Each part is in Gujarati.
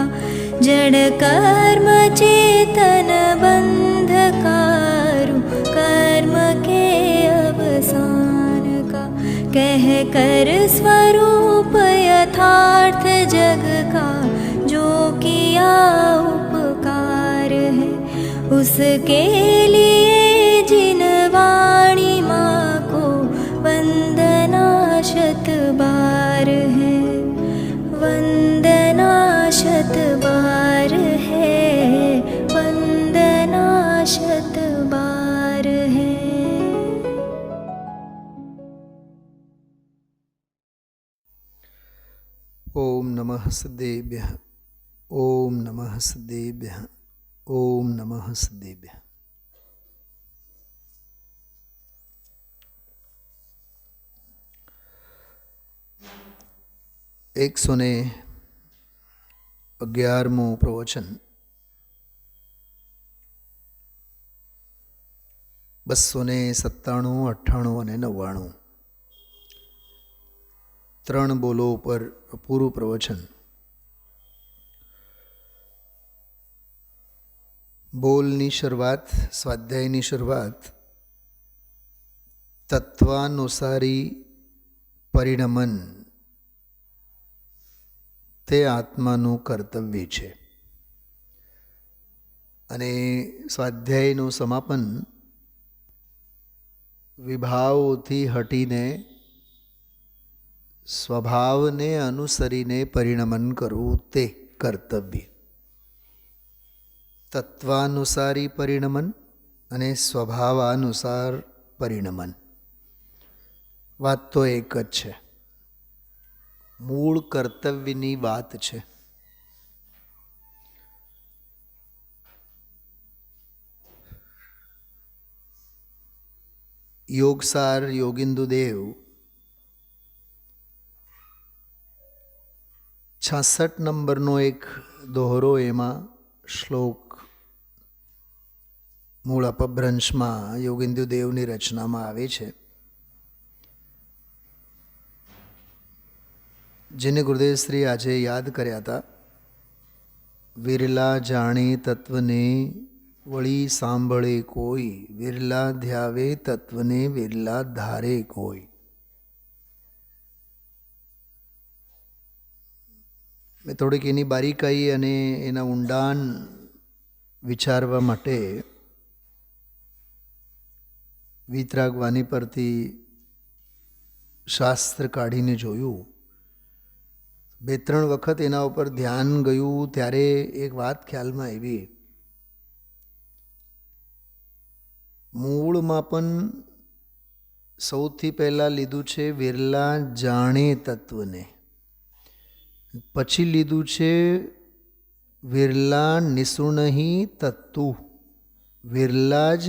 का जड़ कर्म चेतन बंधकारु कर्म के अवसान का कह कर स्वरूप यथार्थ जग का जो किया उपकार है उसके लिए जिन वाणी माँ को वंदना शत बार है वंदना शत बार है वंदना शत बार है। ओम नमः सदेभ्यः ओम नमः सदेभ्यः ओम नमः सदेभ्यः। एक 111 प्रवचन 297, 98 અને 99 3 બોલો ઉપર પૂરું પ્રવચન. બોલની શરૂઆત, સ્વાધ્યાયની શરૂઆત તત્વાનુસારી પરિણમન તે આત્માનું કર્તવ્ય છે અને સ્વાધ્યાયનું સમાપન વિભાવોથી હટીને સ્વભાવને અનુસરીને પરિણમન કરવું તે કર્તવ્ય. તત્વાનુસારી પરિણમન અને સ્વભાવાનુસાર પરિણમન વાત તો એક જ છે, મૂળ કર્તવ્યની વાત છે. યોગસાર યોગિંદુદેવ 66 નંબરનો એક દોહરો, એમાં શ્લોક મૂળ અપભ્રંશમાં યોગિંદુદેવની રચનામાં આવે છે, જેને ગુરુદેવશ્રી આજે યાદ કર્યા હતા. વિરલા જાણે તત્વને વળી સાંભળે કોઈ, વિરલા ધ્યાવે તત્વને વિરલા ધારે કોઈ. મેં થોડીક એની બારીકાઈ અને એના ઊંડાણ વિચારવા માટે વિતરાગ વાણી પરથી શાસ્ત્ર કાઢીને જોયું. 2-3 વખત એના ઉપર ધ્યાન ગયું ત્યારે એક વાત ખ્યાલમાં આવી. મૂળમાં પણ સૌથી પહેલાં લીધું છે વિરલા જાણે તત્વને, પછી લીધું છે વિરલા નિસૃણહી તત્તુ, વિરલા જ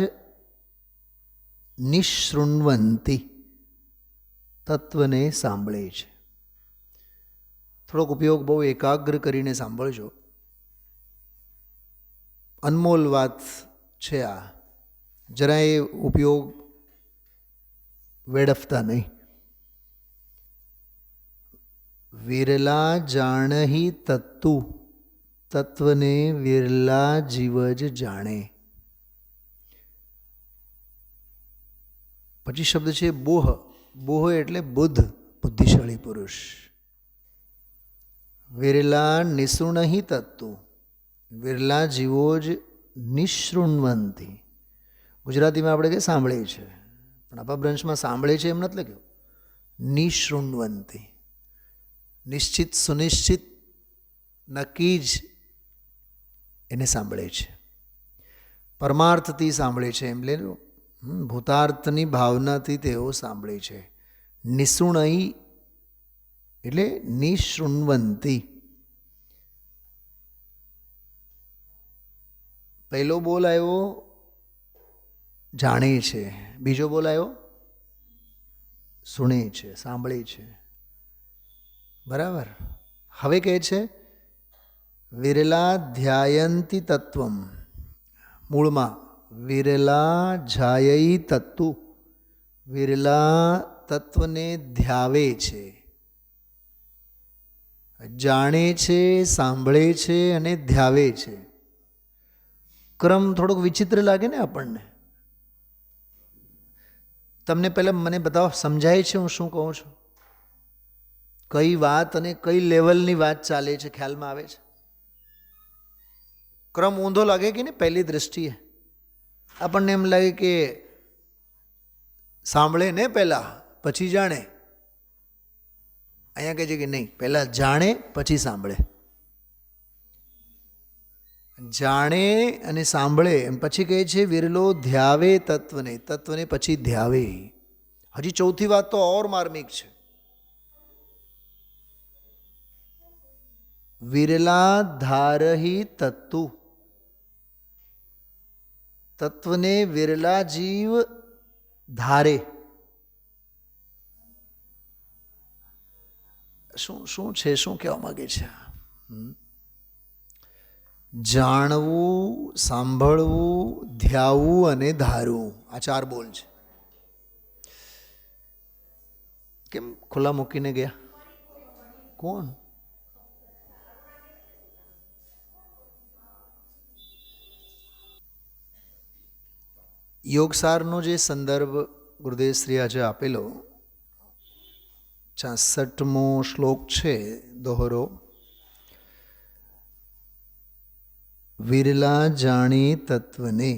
નિશૃણવંતી તત્વને સાંભળે છે. થોડોક ઉપયોગ બહુ એકાગ્ર કરીને સાંભળજો, અનમોલ વાત છે આ. જરાય ઉપયોગ વેડફતા નહીં. વિરલા જાણહી તત્તુ, તત્વને વિરલા જીવ જ જાણે. પછી શબ્દ છે બોહ. બોહ એટલે બુદ્ધ, બુદ્ધિશાળી પુરુષ. વિરલા નિસૃણહી તત્તુ, વિરલા જીવો જ નિશૃણવંતી. ગુજરાતીમાં આપણે કે સાંભળે છે, પણ અપભ્રંશમાં સાંભળે છે એમ નથી લખ્યું, નિશૃણવંતી. નિશ્ચિત સુનિશ્ચિત નક્કી જ એને સાંભળે છે, પરમાર્થથી સાંભળે છે એમ લે. ભૂતાર્થની ભાવનાથી તેઓ સાંભળે છે. નિસૃણહી એટલે નિશૃણવંતી. પહેલો બોલ આવ્યો જાણે છે, બીજો બોલ આવ્યો સુણે છે, સાંભળે છે. બરાબર. હવે કહે છે વિરલા ધ્યાયંતી તત્વમ. મૂળમાં વિરલા જાયઈ તત્તુ, વિરલા તત્વને ધ્યાવે છે. જાણે છે, સાંભળે છે અને ધ્યાવે છે. ક્રમ થોડોક વિચિત્ર લાગે ને આપણને. તમને પહેલાં મને બતાવો, સમજાય છે હું શું કહું છું? કઈ વાત અને કઈ લેવલની વાત ચાલે છે, ખ્યાલમાં આવે છે? ક્રમ ઊંધો લાગે કે નહીં? પહેલી દૃષ્ટિએ આપણને એમ લાગે કે સાંભળે ને પહેલાં પછી જાણે. અહીંયા કહે છે કે નહીં, પહેલાં જાણે પછી સાંભળે. જાણે અને સાંભળે એમ પછી કહે છે વિરલો ધ્યાવે તત્વને, તત્વને પછી ધ્યાવે. હજી ચોથી વાત તો ઓર માર્મિક છે. વિરલા ધારહી તત્તુ, તત્વને વિરલા જીવ ધારે. શું છે, શું કહેવા માંગે છે? જાણવું, સાંભળવું, ધ્યાવું અને ધારવું, આ 4 બોલ છે. કેમ ખુલ્લા મૂકીને ગયા? કોણ? યોગસારનો જે સંદર્ભ ગુરુદેવ શ્રી આજે આપેલો 66મો શ્લોક છે દોહરો, વિરલા જાણે તત્વને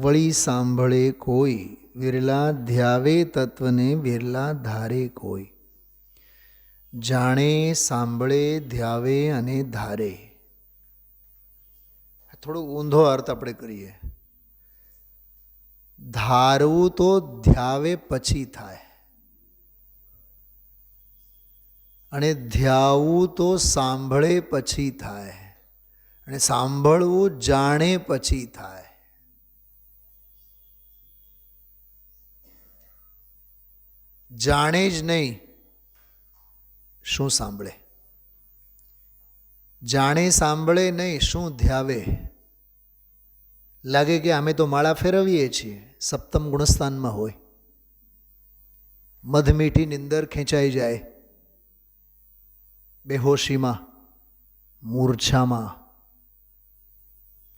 વળી સાંભળે કોઈ, વિરલા ધ્યાવે તત્વને વિરલા ધારે કોઈ. જાણે, સાંભળે, ધ્યાવે અને ધારે. થોડો ઊંધો અર્થ આપણે કરીએ. ધારવું તો ધ્યાવે પછી થાય, અને ધ્યાવું તો સાંભળે પછી થાય, અને સાંભળવું જાણે પછી થાય. જાણે જ નહીં શું સાંભળે, જાણે સાંભળે નહીં શું ધ્યાવે. લાગે કે અમે તો માળા ફેરવીએ છીએ, સપ્તમ ગુણસ્થાનમાં હોય, મધમીઠી નિંદર ખેંચાઈ જાય, બેહોશીમાં, મૂર્છામાં.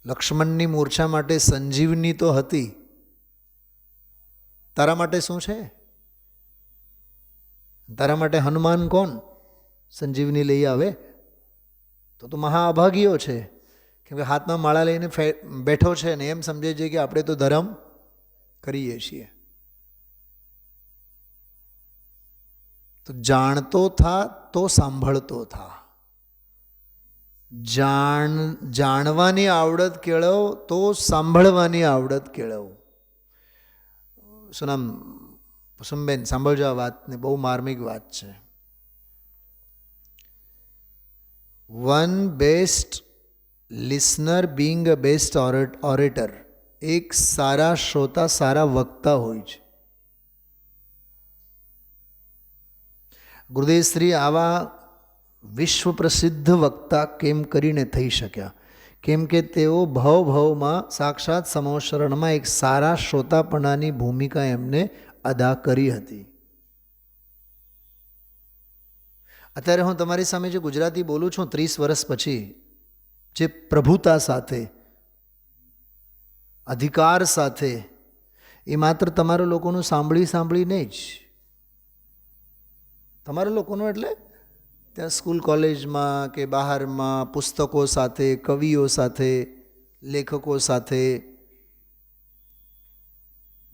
લક્ષ્મણની મૂર્છા માટે સંજીવની તો હતી, તારા માટે શું છે? તારા માટે હનુમાન કોણ સંજીવની લઈ આવે? તો મહાઅભાગીઓ છે, કેમ કે હાથમાં માળા લઈને બેઠો છે ને એમ સમજે છે કે આપણે તો ધર્મ કરીએ છીએ. તો જાણતો થા તો સાંભળતો થા. જાણવાની આવડત કેળવ તો સાંભળવાની આવડત કેળવ. શું નામ? કુસુમબેન, સાંભળજો આ વાતને, બહુ માર્મિક વાત છે. વન બેસ્ટ લિસનર બીંગ અ બેસ્ટ ઓરેટર. એક સારા શ્રોતા સારા વક્તા હોય છે. ગુરુદેવ શ્રી આવા વિશ્વ પ્રસિદ્ધ વક્તા કેમ કરીને થઈ શક્યા? કેમ કે તેઓ ભવમાં સાક્ષાત સમોશરણમાં એક સારા શ્રોતાપણાની ભૂમિકા એમને અદા કરી હતી. અત્યારે હું તમારી સામે જે ગુજરાતી બોલું છું 30 વર્ષ પછી, જે પ્રભુતા સાથે, અધિકાર સાથે, એ માત્ર તમારા લોકોનું સાંભળીને જ. તમારા લોકોનું એટલે ત્યાં સ્કૂલ કોલેજમાં કે બહારમાં પુસ્તકો સાથે, કવિઓ સાથે, લેખકો સાથે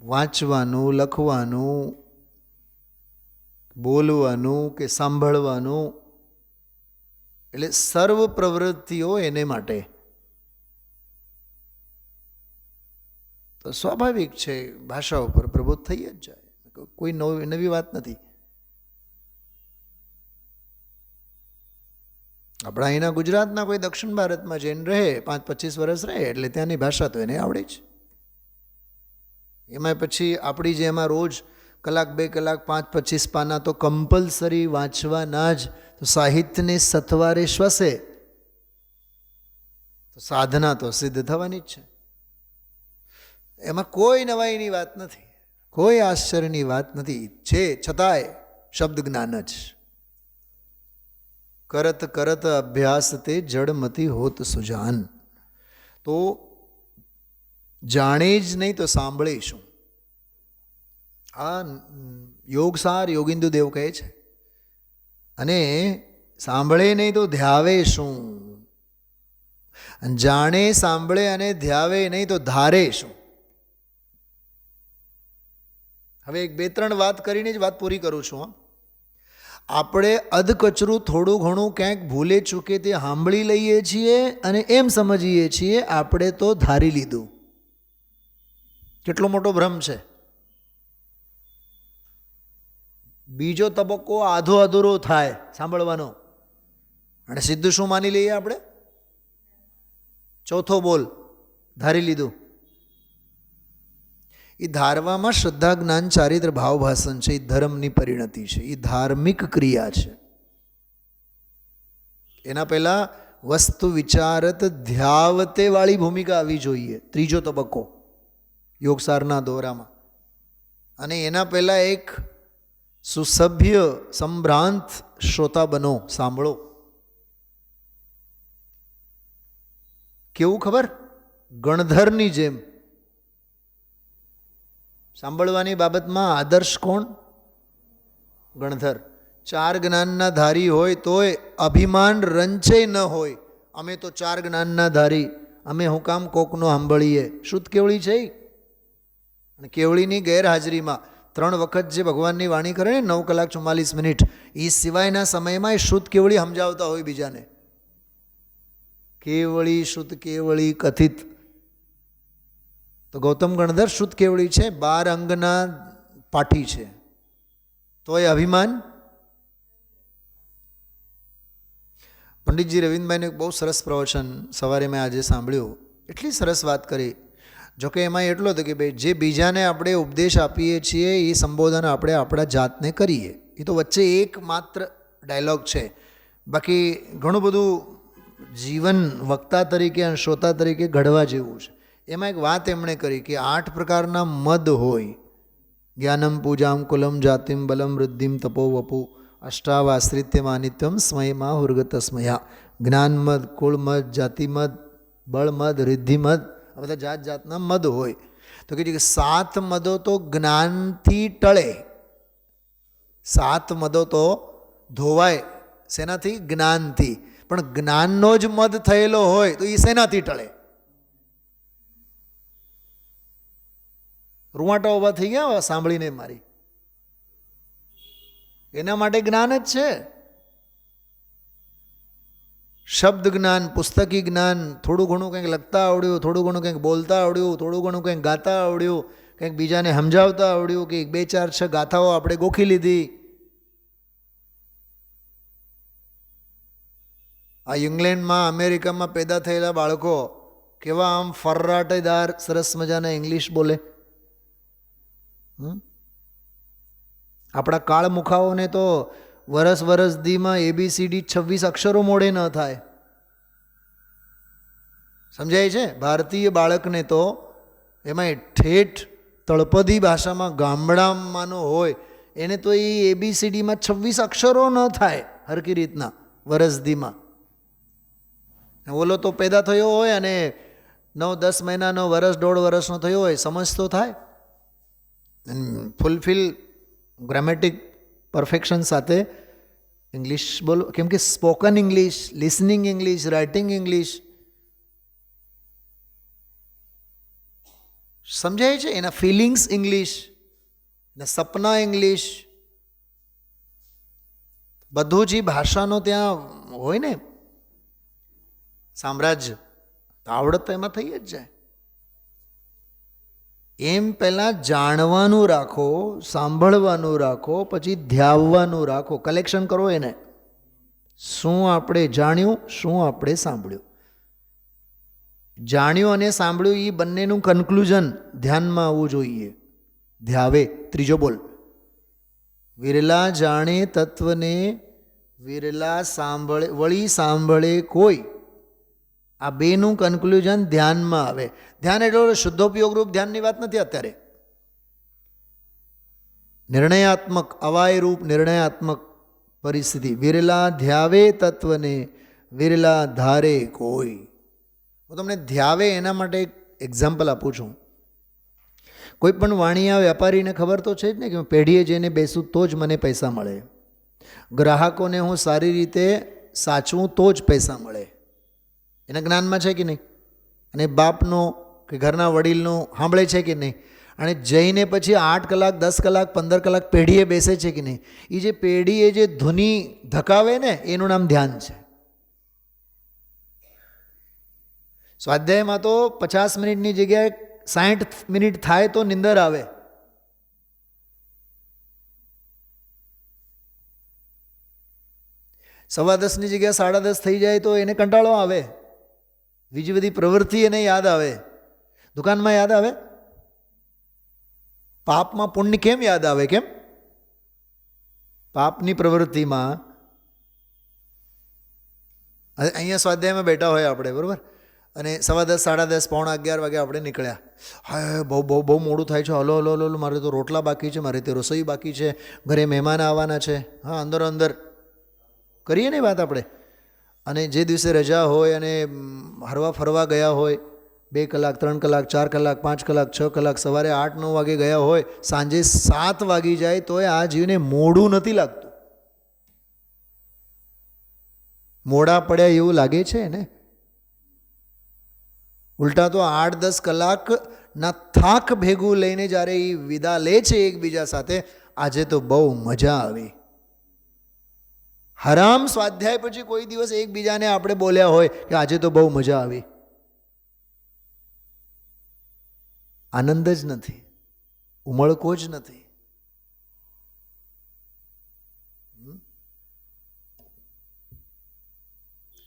વાંચવાનું, લખવાનું, બોલવાનું કે સાંભળવાનું, એટલે સર્વ પ્રવૃત્તિઓ એને માટે. તો સ્વાભાવિક છે ભાષા ઉપર પ્રભુત્વ થઈ જ જાય, કોઈ નવી વાત નથી. આપણા અહીંના ગુજરાતના કોઈ દક્ષિણ ભારતમાં જઈને રહે, 5-25 વર્ષ રહે એટલે ત્યાંની ભાષા તો એને આવડે જ. એમાં પછી આપણી જે એમાં રોજ કલાક 2 કલાક 5-25 પાના તો કમ્પલસરી વાંચવાના જ, તો સાહિત્યને સથવારે શ્વસે તો સાધના તો સિદ્ધ થવાની જ છે. એમાં કોઈ નવાઈની વાત નથી, કોઈ આશ્ચર્યની વાત નથી. છે છતાંય શબ્દ જ્ઞાન જ. કરત કરત અભ્યાસ તે જડમતી હોત સુજાન. તો જાણે જ નહીં તો સાંભળે શું? આ યોગસાર યોગિંદુ દેવ કહે છે. અને સાંભળે નહીં તો ધ્યાવે શું? જાણે સાંભળે અને ધ્યાવે નહીં તો ધારે શું? હવે એક બે ત્રણ વાત કરીને જ વાત પૂરી કરું છું. આપણે અધકચરું થોડું ઘણું ક્યાંક ભૂલે ચૂકે તે સાંભળી લઈએ છીએ અને એમ સમજીએ છીએ આપણે તો ધારી લીધું. કેટલો મોટો ભ્રમ છે. બીજો તબક્કો આધો અધૂરો થાય સાંભળવાનો અને સીધું શું માની લઈએ આપણે? ચોથો બોલ ધારી લીધું. એ ધારવામાં શ્રદ્ધા જ્ઞાન ચારિત્ર ભાવ ભાષણ છે. એ ધર્મની પરિણતિ છે. એ ધાર્મિક ક્રિયા છે. એના પહેલા વસ્તુ વિચારત ધ્યાવતે વાળી ભૂમિકા આવી જોઈએ. ત્રીજો તબક્કો યોગસારના દોરામાં. અને એના પહેલા એક સુસભ્ય સંભ્રાંત શ્રોતા બનો, સાંભળો. કેવું ખબર? ગણધરની જેમ. સાંભળવાની બાબતમાં આદર્શ કોણ? ગણધર. 4 જ્ઞાનના ધારી હોય તોય અભિમાન રંચે ન હોય. અમે તો 4 જ્ઞાનના ધારી, અમે હું કામ કોકનો સાંભળીએ? શુદ્ધ કેવળી છે. અને કેવળીની ગેરહાજરીમાં 3 વખત જે ભગવાનની વાણી કરે ને 9 કલાક 44 મિનિટ, એ સિવાયના સમયમાં એ શુદ્ધ કેવળી સમજાવતા હોય બીજાને. કેવળી શુદ્ધ કેવળી કથિત. તો ગૌતમ ગણધર શુદ્ધ કેવળી છે, 12 અંગના પાઠી છે, તો એ અભિમાન. પંડિતજી રવિન્દ્રભાઈનું એક બહુ સરસ પ્રવચન સવારે મેં આજે સાંભળ્યું. એટલી સરસ વાત કરી. જોકે એમાં એટલો હતો કે ભાઈ જે બીજાને આપણે ઉપદેશ આપીએ છીએ એ સંબોધન આપણે આપણા જાતને કરીએ. એ તો વચ્ચે એક માત્ર ડાયલોગ છે. બાકી ઘણું બધું જીવન વક્તા તરીકે અને શ્રોતા તરીકે ઘડવા જેવું છે. એમાં એક વાત એમણે કરી કે 8 પ્રકારના મદ હોય. જ્ઞાનમ પૂજામ કુલમ જાતિમ બલમ વૃદ્ધિમ તપો વપુ અષ્ટાવાશ્રિત્ય માનિત્યમ સ્મયમાં હુર્ગત સ્મયા. જ્ઞાનમદ, કુળમદ, જાતિમદ, બળમદ, રિદ્ધિમદ, આ બધા જાત જાતના મદ હોય. તો કે 7 મદો તો જ્ઞાનથી ટળે. 7 મદો તો ધોવાય. શેનાથી? જ્ઞાનથી. પણ જ્ઞાનનો જ મદ થયેલો હોય તો એ શેનાથી ટળે? રૂવાટા ઊભા થઈ ગયા સાંભળીને મારી. એના માટે જ્ઞાન જ છે. શબ્દ જ્ઞાન, પુસ્તકી જ્ઞાન, થોડું ઘણું કંઈક લખતા આવડ્યું, થોડું ઘણું કંઈક બોલતા આવડ્યું, થોડું ઘણું કંઈક ગાતા આવડ્યું, કંઈક બીજાને સમજાવતા આવડ્યું, કે 2, 4, 6 ગાથાઓ આપણે ગોખી લીધી. આ ઇંગ્લેન્ડમાં, અમેરિકામાં પેદા થયેલા બાળકો કેવા આમ ફર્રાટેદાર સરસ મજાના ઇંગ્લિશ બોલે. આપણા કાળ મુખાઓને તો વરસ દીમાં ABCD 26 અક્ષરો મોડે ન થાય. સમજાય છે? ભારતીય બાળકને તો એમાં ઠેઠ તળપદી ભાષામાં ગામડામાંનો હોય એને તો એ ABCDમાં 26 અક્ષરો ન થાય હરકી રીતના વરસદીમાં. ઓલો તો પેદા થયો હોય અને 9-10 મહિનાનો, વરસ 1.5 વર્ષનો થયો હોય, સમજ તો થાય. ફૂલફિલ ગ્રામેટિક પરફેક્શન સાથે ઇંગ્લિશ બોલો. કેમ કે spoken English, listening English, writing English સમજાય છે. એના ફિલિંગ્સ ઇંગ્લિશ, એના સપના ઇંગ્લિશ, બધું જ ભાષાનો ત્યાં હોય ને સામ્રાજ્ય, તો આવડત તો એમાં થઈ જ જાય. એમ પહેલાં જાણવાનું રાખો, સાંભળવાનું રાખો, પછી ધ્યાવવાનું રાખો. કલેક્શન કરો એને. શું આપણે જાણ્યું, શું આપણે સાંભળ્યું. જાણ્યું અને સાંભળ્યું એ બંનેનું કન્ક્લુઝન ધ્યાનમાં આવવું જોઈએ. ધ્યાવે. ત્રીજો બોલ. વિરલા જાણે તત્વને વિરલા સાંભળે, વળી સાંભળે કોઈ. આ બેનું કન્ક્લુઝન ધ્યાનમાં આવે. ધ્યાન એટલે શુદ્ધોપયોગ રૂપ ધ્યાનની વાત નથી અત્યારે. નિર્ણયાત્મક, અવાય રૂપ નિર્ણયાત્મક પરિસ્થિતિ. વિરલા ધ્યાવે તત્વને વિરલા ધારે કોઈ. હું તમને ધ્યાવે એના માટે એક એક્ઝામ્પલ આપું છું. કોઈ પણ વાણિયા વેપારીને ખબર તો છે જ ને કે હું પેઢીએ જઈને બેસું તો જ મને પૈસા મળે, ગ્રાહકોને હું સારી રીતે સાચવું તો જ પૈસા મળે, એના જ્ઞાનમાં છે કે નહીં? અને બાપનો કે ઘરના વડીલનું સાંભળે છે કે નહીં? અને જઈને પછી 8 કલાક 10 કલાક 15 કલાક પેઢીએ બેસે છે કે નહીં? એ જે પેઢીએ જે ધૂની ધકાવે ને એનું નામ ધ્યાન છે. સ્વાધ્યાયમાં તો 50 મિનિટની જગ્યાએ 60 મિનિટ થાય તો નિંદર આવે. સવા 10ની જગ્યાએ 10:30 થઈ જાય તો એને કંટાળો આવે. બીજી બધી પ્રવૃત્તિ એને યાદ આવે. દુકાનમાં યાદ આવે, પાપમાં પુણ્ય કેમ યાદ આવે? કેમ? પાપની પ્રવૃત્તિમાં અહીંયા સ્વાધ્યાયમાં બેઠા હોય આપણે, બરાબર, અને સવા 10, 10:30, 10:45 વાગે આપણે નીકળ્યા. હા, બહુ મોડું થાય છે, હલો હલો હલો, મારે તો રોટલા બાકી છે, મારે તો રસોઈ બાકી છે, ઘરે મહેમાન આવવાના છે. હા, અંદર કરીએ ને વાત આપણે. અને જે દિવસે રજા હોય અને હરવા ફરવા ગયા હોય, 2 કલાક 3 કલાક 4 કલાક 5 કલાક 6 કલાક, સવારે 8-9 વાગે ગયા હોય, સાંજે 7 વાગી જાય તોય આ જીવને મોડું નથી લાગતું. મોડા પડ્યા એવું લાગે છે ને? ઉલટા તો 8-10 કલાકના થાક ભેગું લઈને જ્યારે એ વિદા લે છે એકબીજા સાથે, આજે તો બહુ મજા આવી. હરામ સ્વાધ્યાય પછી કોઈ દિવસ એકબીજાને આપણે બોલ્યા હોય કે આજે તો બહુ મજા આવી? આનંદ જ નથી, ઉમળકો જ નથી.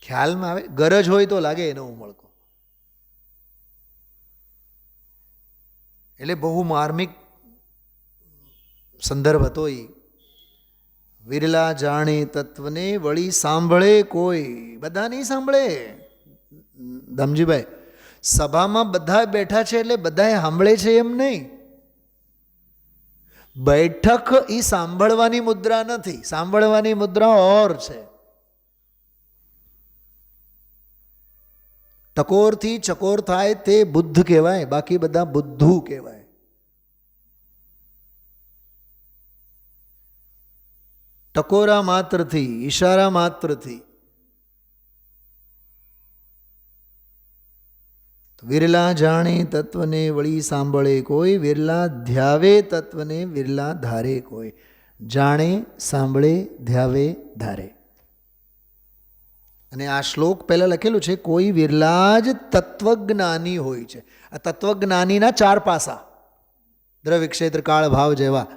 ખ્યાલમાં આવે? ગરજ હોય તો લાગે એનો ઉમળકો. એટલે બહુ માર્મિક સંદર્ભ હતો એ. વિરલા જાણે તત્વને વળી સાંભળે કોઈ. બધા નહીં સાંભળે ધમજીભાઈ. સભામાં બધા બેઠા છે એટલે બધા સાંભળે છે એમ નહીં. બેઠક એ સાંભળવાની મુદ્રા નથી, સાંભળવાની મુદ્રા ઓર છે. ટકોરથી ચકોર થાય તે બુદ્ધ કહેવાય, બાકી બધા બુદ્ધુ કહેવાય. ટકોરા માત્રથી, ઈશારા માત્રથી. વિરલા જાણે તત્વને વળી સાંભળે કોઈ, વિરલા ધ્યાવે તત્વને વિરલા ધારે કોઈ. જાણે, સાંભળે, ધ્યાવે, ધારે. અને આ શ્લોક પહેલાં લખેલું છે, કોઈ વિરલા જ તત્વજ્ઞાની હોય છે. આ તત્વજ્ઞાનીના 4 પાસા, દ્રવ્ય, ક્ષેત્ર, કાળ, ભાવ જેવા.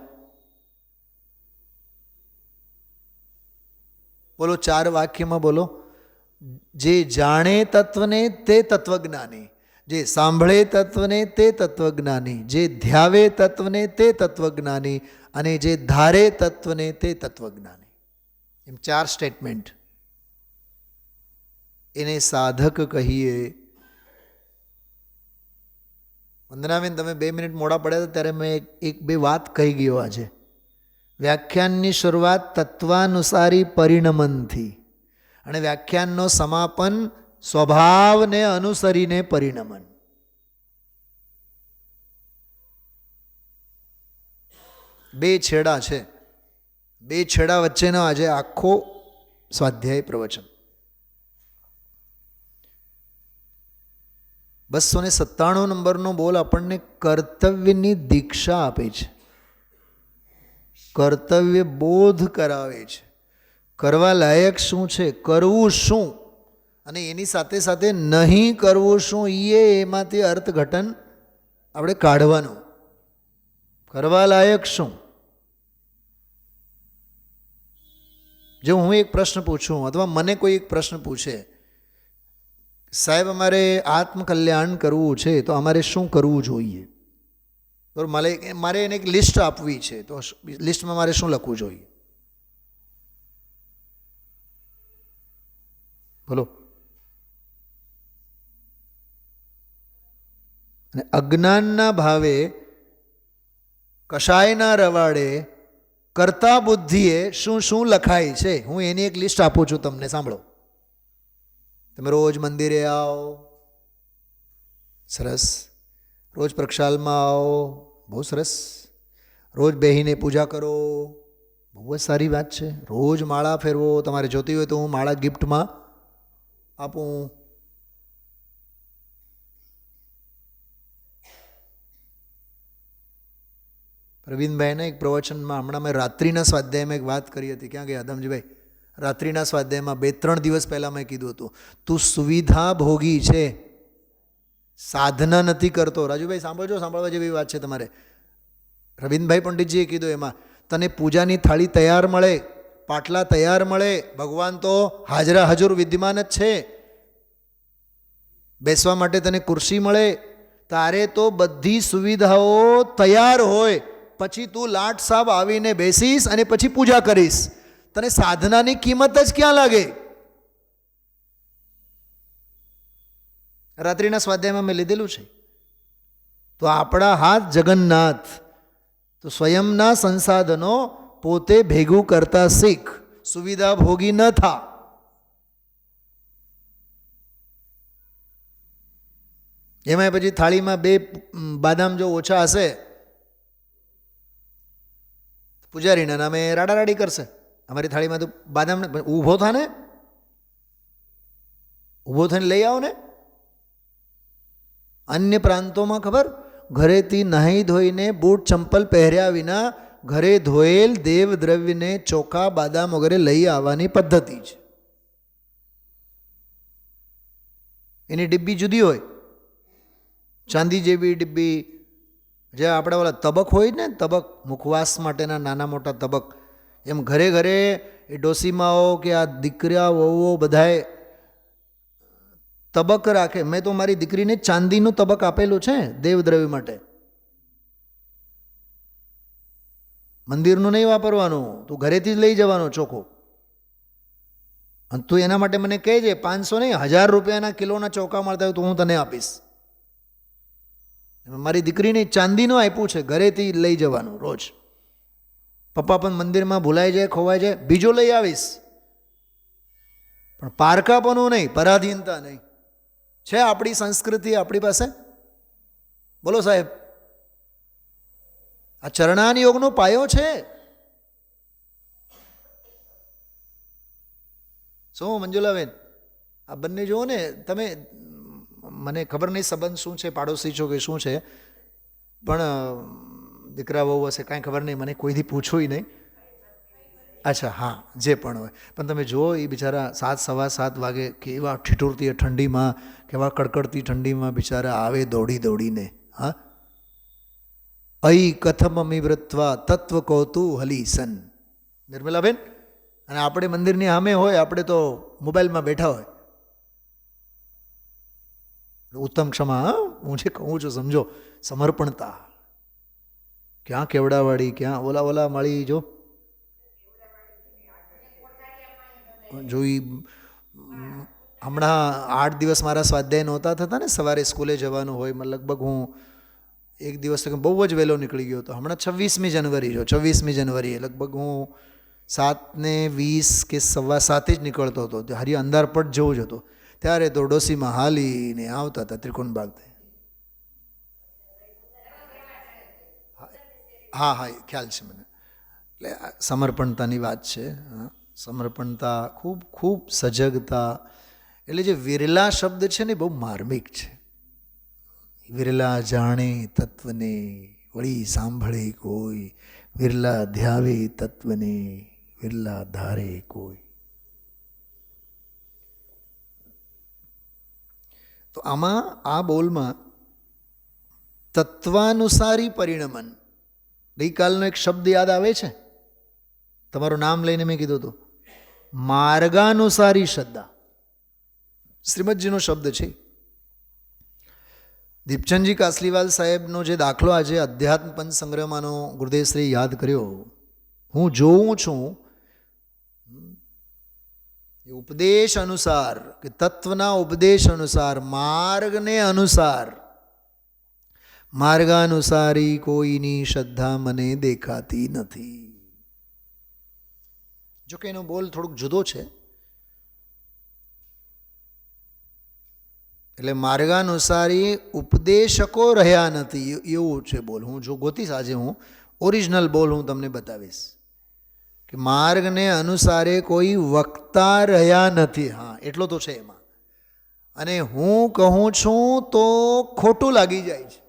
બોલો 4 વાક્યમાં બોલો. જે જાણે તત્વને તે તત્વજ્ઞાની, જે સાંભળે તત્વને તે તત્વજ્ઞાની, જે ધ્યાવે તત્વને તે તત્વજ્ઞાની, અને જે ધારે તત્વને તે તત્વજ્ઞાની. એમ 4 સ્ટેટમેન્ટ. એને સાધક કહીએ. વંદનાબેન, તમે 2 મિનિટ મોડા પડ્યા હતા ત્યારે મેં 1-2 વાત કહી ગયો આજે. વ્યાખ્યાનની શરૂઆત તત્વાનુસારી પરિણમનથી અને વ્યાખ્યાનનો સમાપન સ્વભાવને અનુસરીને પરિણમન. બે છેડા છે. બે છેડા વચ્ચેનો આજે આખો સ્વાધ્યાય પ્રવચન. 297 નંબરનો બોલ આપણને કર્તવ્યની દીક્ષા આપે છે, કર્તવ્ય બોધ કરાવે છે. કરવા લાયક શું છે, કરવું શું, અને એની સાથે સાથે નહીં કરવું શું, એમાંથી અર્થઘટન આપણે કાઢવાનું. કરવા લાયક શું? જો હું એક પ્રશ્ન પૂછું અથવા મને કોઈ એક પ્રશ્ન પૂછે, સાહેબ અમારે આત્મકલ્યાણ કરવું છે તો અમારે શું કરવું જોઈએ? તો મારે એને એક લિસ્ટ આપવી છે, તો લિસ્ટમાં મારે શું લખવું જોઈએ? બોલો. અને અજ્ઞાનના ભાવે, કશાયના રવાડે કર્તા બુદ્ધિએ શું શું લખાય છે હું એની એક લિસ્ટ આપું છું તમને, સાંભળો. તમે રોજ મંદિરે આવો, સરસ. રોજ પ્રક્ષાલમાં આવો, બહુ સરસ. રોજ બેહીને પૂજા કરો, બહુ જ સારી વાત છે. રોજ માળા ફેરવો, તમારે જોતી હોય તો હું માળા ગિફ્ટમાં આપું. પ્રવીણભાઈને એક પ્રવચનમાં હમણાં મેં રાત્રિના સ્વાધ્યાયમાં એક વાત કરી હતી. ક્યાં ગયા અદમજીભાઈ? રાત્રિના સ્વાધ્યાયમાં 2-3 દિવસ પહેલાં મેં કીધું હતું, તું સુવિધા ભોગી છે, સાધના નથી કરતો. રાજુભાઈ સાંભળજો, સાંભળવા જેવી વાત છે તમારે. રવિન્દભાઈ પંડિતજીએ કીધું એમાં, તને પૂજાની થાળી તૈયાર મળે, પાટલા તૈયાર મળે, ભગવાન તો હાજરા હજુર વિદ્યમાન જ છે, બેસવા માટે તને ખુરશી મળે, તારે તો બધી સુવિધાઓ તૈયાર હોય, પછી તું લાટ સાહેબ આવીને બેસીશ અને પછી પૂજા કરીશ, તને સાધનાની કિંમત જ ક્યાં લાગે? રાત્રિના સ્વાધ્યાયમાં મેં લીધેલું છે. તો આપણા હાથ જગન્નાથ, તો સ્વયંના સંસાધનો પોતે ભેગું કરતા શીખ, સુવિધા ભોગી ન થા. એમાં પછી થાળીમાં 2 બાદામ જો ઓછા હશે, પૂજારીના નામે રાડારાડી કરશે. અમારી થાળીમાં તો બાદામ, ઊભો થા ને, ઊભો થઈને લઈ આવો ને. અન્ય પ્રાંતોમાં ખબર, ઘરેથી નાહી ધોઈને બૂટ ચંપલ પહેર્યા વિના ઘરે ધોયેલ દેવ દ્રવ્યને ચોખા બાદામ વગેરે લઈ આવવાની પદ્ધતિ છે. એની ડિબ્બી જુદી હોય, ચાંદી જેવી ડિબ્બી, જે આપણા ઓલા તબક હોય ને, તબક મુખવાસ માટેના નાના મોટા તબક, એમ ઘરે ઘરે એ ડોસીમાઓ કે આ દીકરા વહુઓ બધાએ તબક રાખે. મેં તો મારી દીકરીને ચાંદીનું તબક આપેલું છે દેવદ્રવ્ય માટે. મંદિરનું નહીં વાપરવાનું, તું ઘરેથી જ લઈ જવાનો ચોખ્ખો. અને તું એના માટે મને કહેજે, 500 નહીં 1000 રૂપિયાના કિલોના ચોખા મળતા હોય તો હું તને આપીશ. મારી દીકરીને ચાંદીનું આપ્યું છે, ઘરેથી લઈ જવાનું રોજ. પપ્પા પણ મંદિરમાં ભૂલાઈ જાય, ખોવાઈ જાય, બીજો લઈ આવીશ, પણ પારકાપણું નહીં, પરાધીનતા નહીં. છે આપણી સંસ્કૃતિ આપણી પાસે? બોલો સાહેબ. આ ચરણાન યોગનો પાયો છે. શું મંજુલાબેન, આ બંને જુઓ ને તમે, મને ખબર નહીં સંબંધ શું છે, પાડોશી છો કે શું છે, પણ દીકરા બહુ હશે, કાંઈ ખબર નહીં, મને કોઈથી પૂછવું નહીં. અચ્છા, હા, જે પણ હોય. પણ તમે જુઓ, એ બિચારા 7-7:15 વાગે કેવા ઠીઠુરતી ઠંડીમાં, કેવા કડકડતી ઠંડીમાં બિચારા આવે દોડી દોડીને. હા, અઈ કથમમી વૃત્વા તત્વ કૌતૂહલી સન. નિર્મલાબેન, અને આપણે મંદિરની સામે હોય, આપણે તો મોબાઈલમાં બેઠા હોય. ઉત્તમ ક્ષમા, હું જે કહું છું સમજો, સમર્પણતા. ક્યાં કેવડાવાળી, ક્યાં ઓલા મળી જો જોઈ. હમણાં 8 દિવસ મારા સ્વાધ્યાય નહોતા થતા ને, સવારે સ્કૂલે જવાનું હોય, લગભગ હું એક દિવસ તો બહુ જ વહેલો નીકળી ગયો હતો. હમણાં 26મી જાન્યુઆરી જો, 26મી જાન્યુઆરીએ લગભગ હું 7:20 કે 7:15 જ નીકળતો હતો. હરી અંધારપટ જેવું જ હતો. ત્યારે તો ડોસીમાં હાલીને આવતા હતા ત્રિકોણબાગથી. હા હા, ખ્યાલ છે મને. એટલે સમર્પણતાની વાત છે. સમર્પણતા, ખૂબ ખૂબ સજગતા. એટલે જે વિરલા શબ્દ છે ને, બહુ માર્મિક છે. વિરલા જાણે તત્વને, વળી સાંભળે કોઈ, વિરલા ધ્યાવે તત્વને, વિરલા ધારે કોઈ. તો આમાં આ બોલમાં તત્વાનુસારી પરિણમન, ગઈકાલનો એક શબ્દ યાદ આવે છે? તમારું નામ લઈને મેં કીધું હતું, માર્ગાનુસારી શ્રદ્ધા. શ્રીમદજીનો શબ્દ છે. દીપચંદજી કાસલીવાલ સાહેબનો જે દાખલો આજે અધ્યાત્મ પંચ સંગ્રહમાંનો ગુરુદેવશ્રી યાદ કર્યો, હું જોઉં છું એ ઉપદેશ અનુસાર, કે તત્વના ઉપદેશ અનુસાર, માર્ગને અનુસાર, માર્ગાનુસારી કોઈની શ્રદ્ધા મને દેખાતી નથી. જો કે એનો બોલ થોડુંક જુદો છે. એટલે માર્ગાનુસારી ઉપદેશકો રહ્યા નથી એવું છે બોલ. હું જો ગોતીશ આજે હું ઓરિજિનલ બોલ હું તમને બતાવીશ કે માર્ગને અનુસારે કોઈ વક્તા રહ્યા નથી. હા, એટલો તો છે એમાં. અને હું કહું છું તો ખોટું લાગી જાય છે.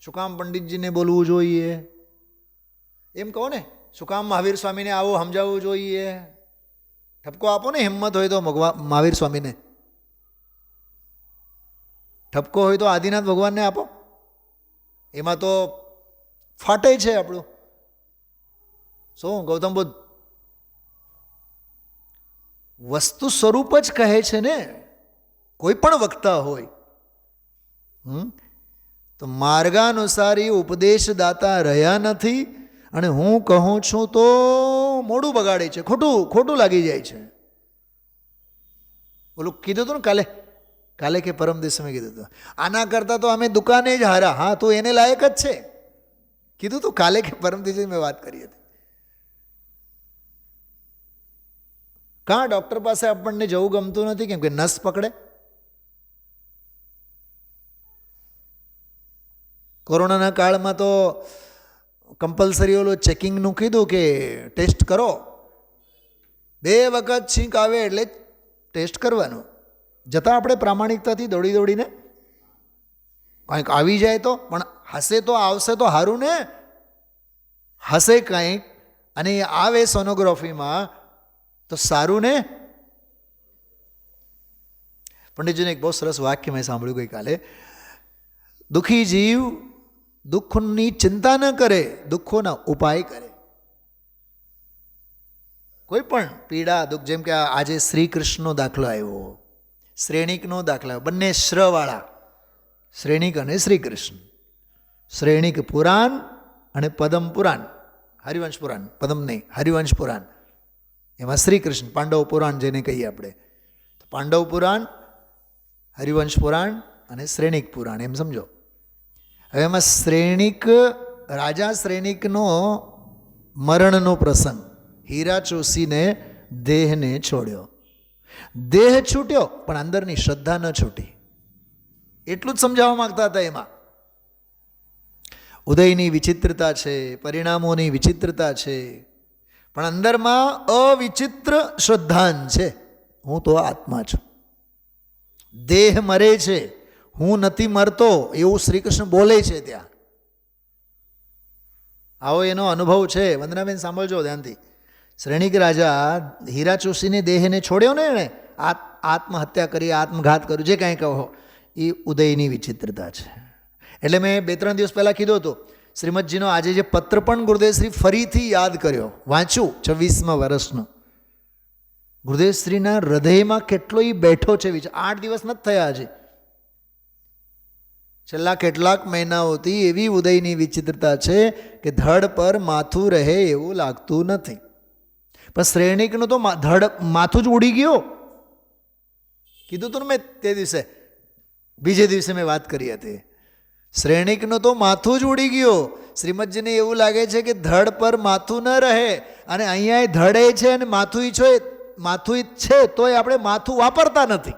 શું કામ પંડિતજીને બોલવું જોઈએ? એમ કહો ને, શું કામ મહાવીર સ્વામીને આવું સમજાવવું જોઈએ? ઠપકો આપો ને, હિંમત હોય તો મહાવીર સ્વામીને. ઠપકો હોય તો આદિનાથ ભગવાનને આપો. એમાં તો ફાટે છે આપણું. શું ગૌતમ બુદ્ધ વસ્તુ સ્વરૂપ જ કહે છે ને, કોઈ પણ વક્તા હોય. તો માર્ગાનુસારી ઉપદેશદાતા રહ્યા નથી. અને હું કહું છું તો મોડું બગાડે છે, ખોટું લાગી જાય છે. ઓલું કીધું હતું ને કાલે કે પરમ દિવસે મેં કીધું હતું, આના કરતાં તો અમે દુકાને જ હારા. હા, તો એને લાયક જ છે. કીધું તું કાલે કે પરમ દિવસે મેં વાત કરી હતી. કાં ડૉક્ટર પાસે આપણને જવું ગમતું નથી કેમ કે નસ પકડે. કોરોનાના કાળમાં તો કમ્પલસરી ઓલું ચેકિંગનું કીધું કે ટેસ્ટ કરો. 2 વખત છીંક આવે એટલે ટેસ્ટ કરવાનું. જતાં આપણે પ્રામાણિકતાથી દોડીને કંઈક આવી જાય તો, પણ હશે તો આવશે તો સારું ને. હશે કંઈક અને આવે સોનોગ્રાફીમાં તો સારું ને. પંડિતજીને એક બહુ સરસ વાક્ય મેં સાંભળ્યું ગઈકાલે. દુઃખી જીવ દુઃખની ચિંતા ન કરે, દુઃખોના ઉપાય કરે. કોઈ પણ પીડા દુઃખ, જેમ કે આજે શ્રી કૃષ્ણનો દાખલો આવ્યો, શ્રેણિકનો દાખલો આવ્યો. બંને શ્રવાળા, શ્રેણિક અને શ્રી કૃષ્ણ. શ્રેણિક પુરાણ અને પદમ પુરાણ, હરિવંશ પુરાણ. પદમ નહીં, હરિવંશ પુરાણ. એમાં શ્રી કૃષ્ણ. પાંડવ પુરાણ જેને કહીએ આપણે, તો પાંડવ પુરાણ, હરિવંશ પુરાણ અને શ્રેણિક પુરાણ, એમ સમજો. હવે એમાં શ્રેણિક, રાજા શ્રેણિકનો મરણનો પ્રસંગ. હીરા ચોસીને દેહને છોડ્યો. દેહ છૂટ્યો પણ અંદરની શ્રદ્ધા ન છૂટી. એટલું જ સમજાવવા માંગતા હતા એમાં. ઉદયની વિચિત્રતા છે, પરિણામોની વિચિત્રતા છે, પણ અંદરમાં અવિચિત્ર શ્રદ્ધાન છે. હું તો આત્મા છું. દેહ મરે છે, હું નથી મરતો, એવું શ્રી કૃષ્ણ બોલે છે ત્યાં. આવો એનો અનુભવ છે. વંદનાબેન સાંભળજો ધ્યાનથી. શ્રેણિક રાજા હીરા ચોસીને દેહને છોડ્યો ને, એણે આત્મહત્યા કરી, આત્મઘાત કર્યું, જે કાંઈ કહો, એ ઉદયની વિચિત્રતા છે. એટલે મેં 2-3 દિવસ પહેલાં કીધું હતું, શ્રીમદજીનો આજે જે પત્ર પણ ગુરુદેવશ્રી ફરીથી યાદ કર્યો, વાંચ્યું 26મા વર્ષનો. ગુરુદેવશ્રીના હૃદયમાં કેટલો એ બેઠો છે વિચાર. 8 દિવસ નથી થયા હજી, છેલ્લા કેટલાક મહિનાઓથી એવી ઉદયની વિચિત્રતા છે કે ધડ પર માથું રહે એવું લાગતું નથી. પણ શ્રેણિકનું તો માથું જ ઉડી ગયો. કીધું હતું ને મેં તે દિવસે, બીજે દિવસે મેં વાત કરી હતી. શ્રેણિકનું તો માથું જ ઉડી ગયો. શ્રીમદજીને એવું લાગે છે કે ધડ પર માથું ન રહે, અને અહીંયા ધડે છે અને માથું છે તોય આપણે માથું વાપરતા નથી.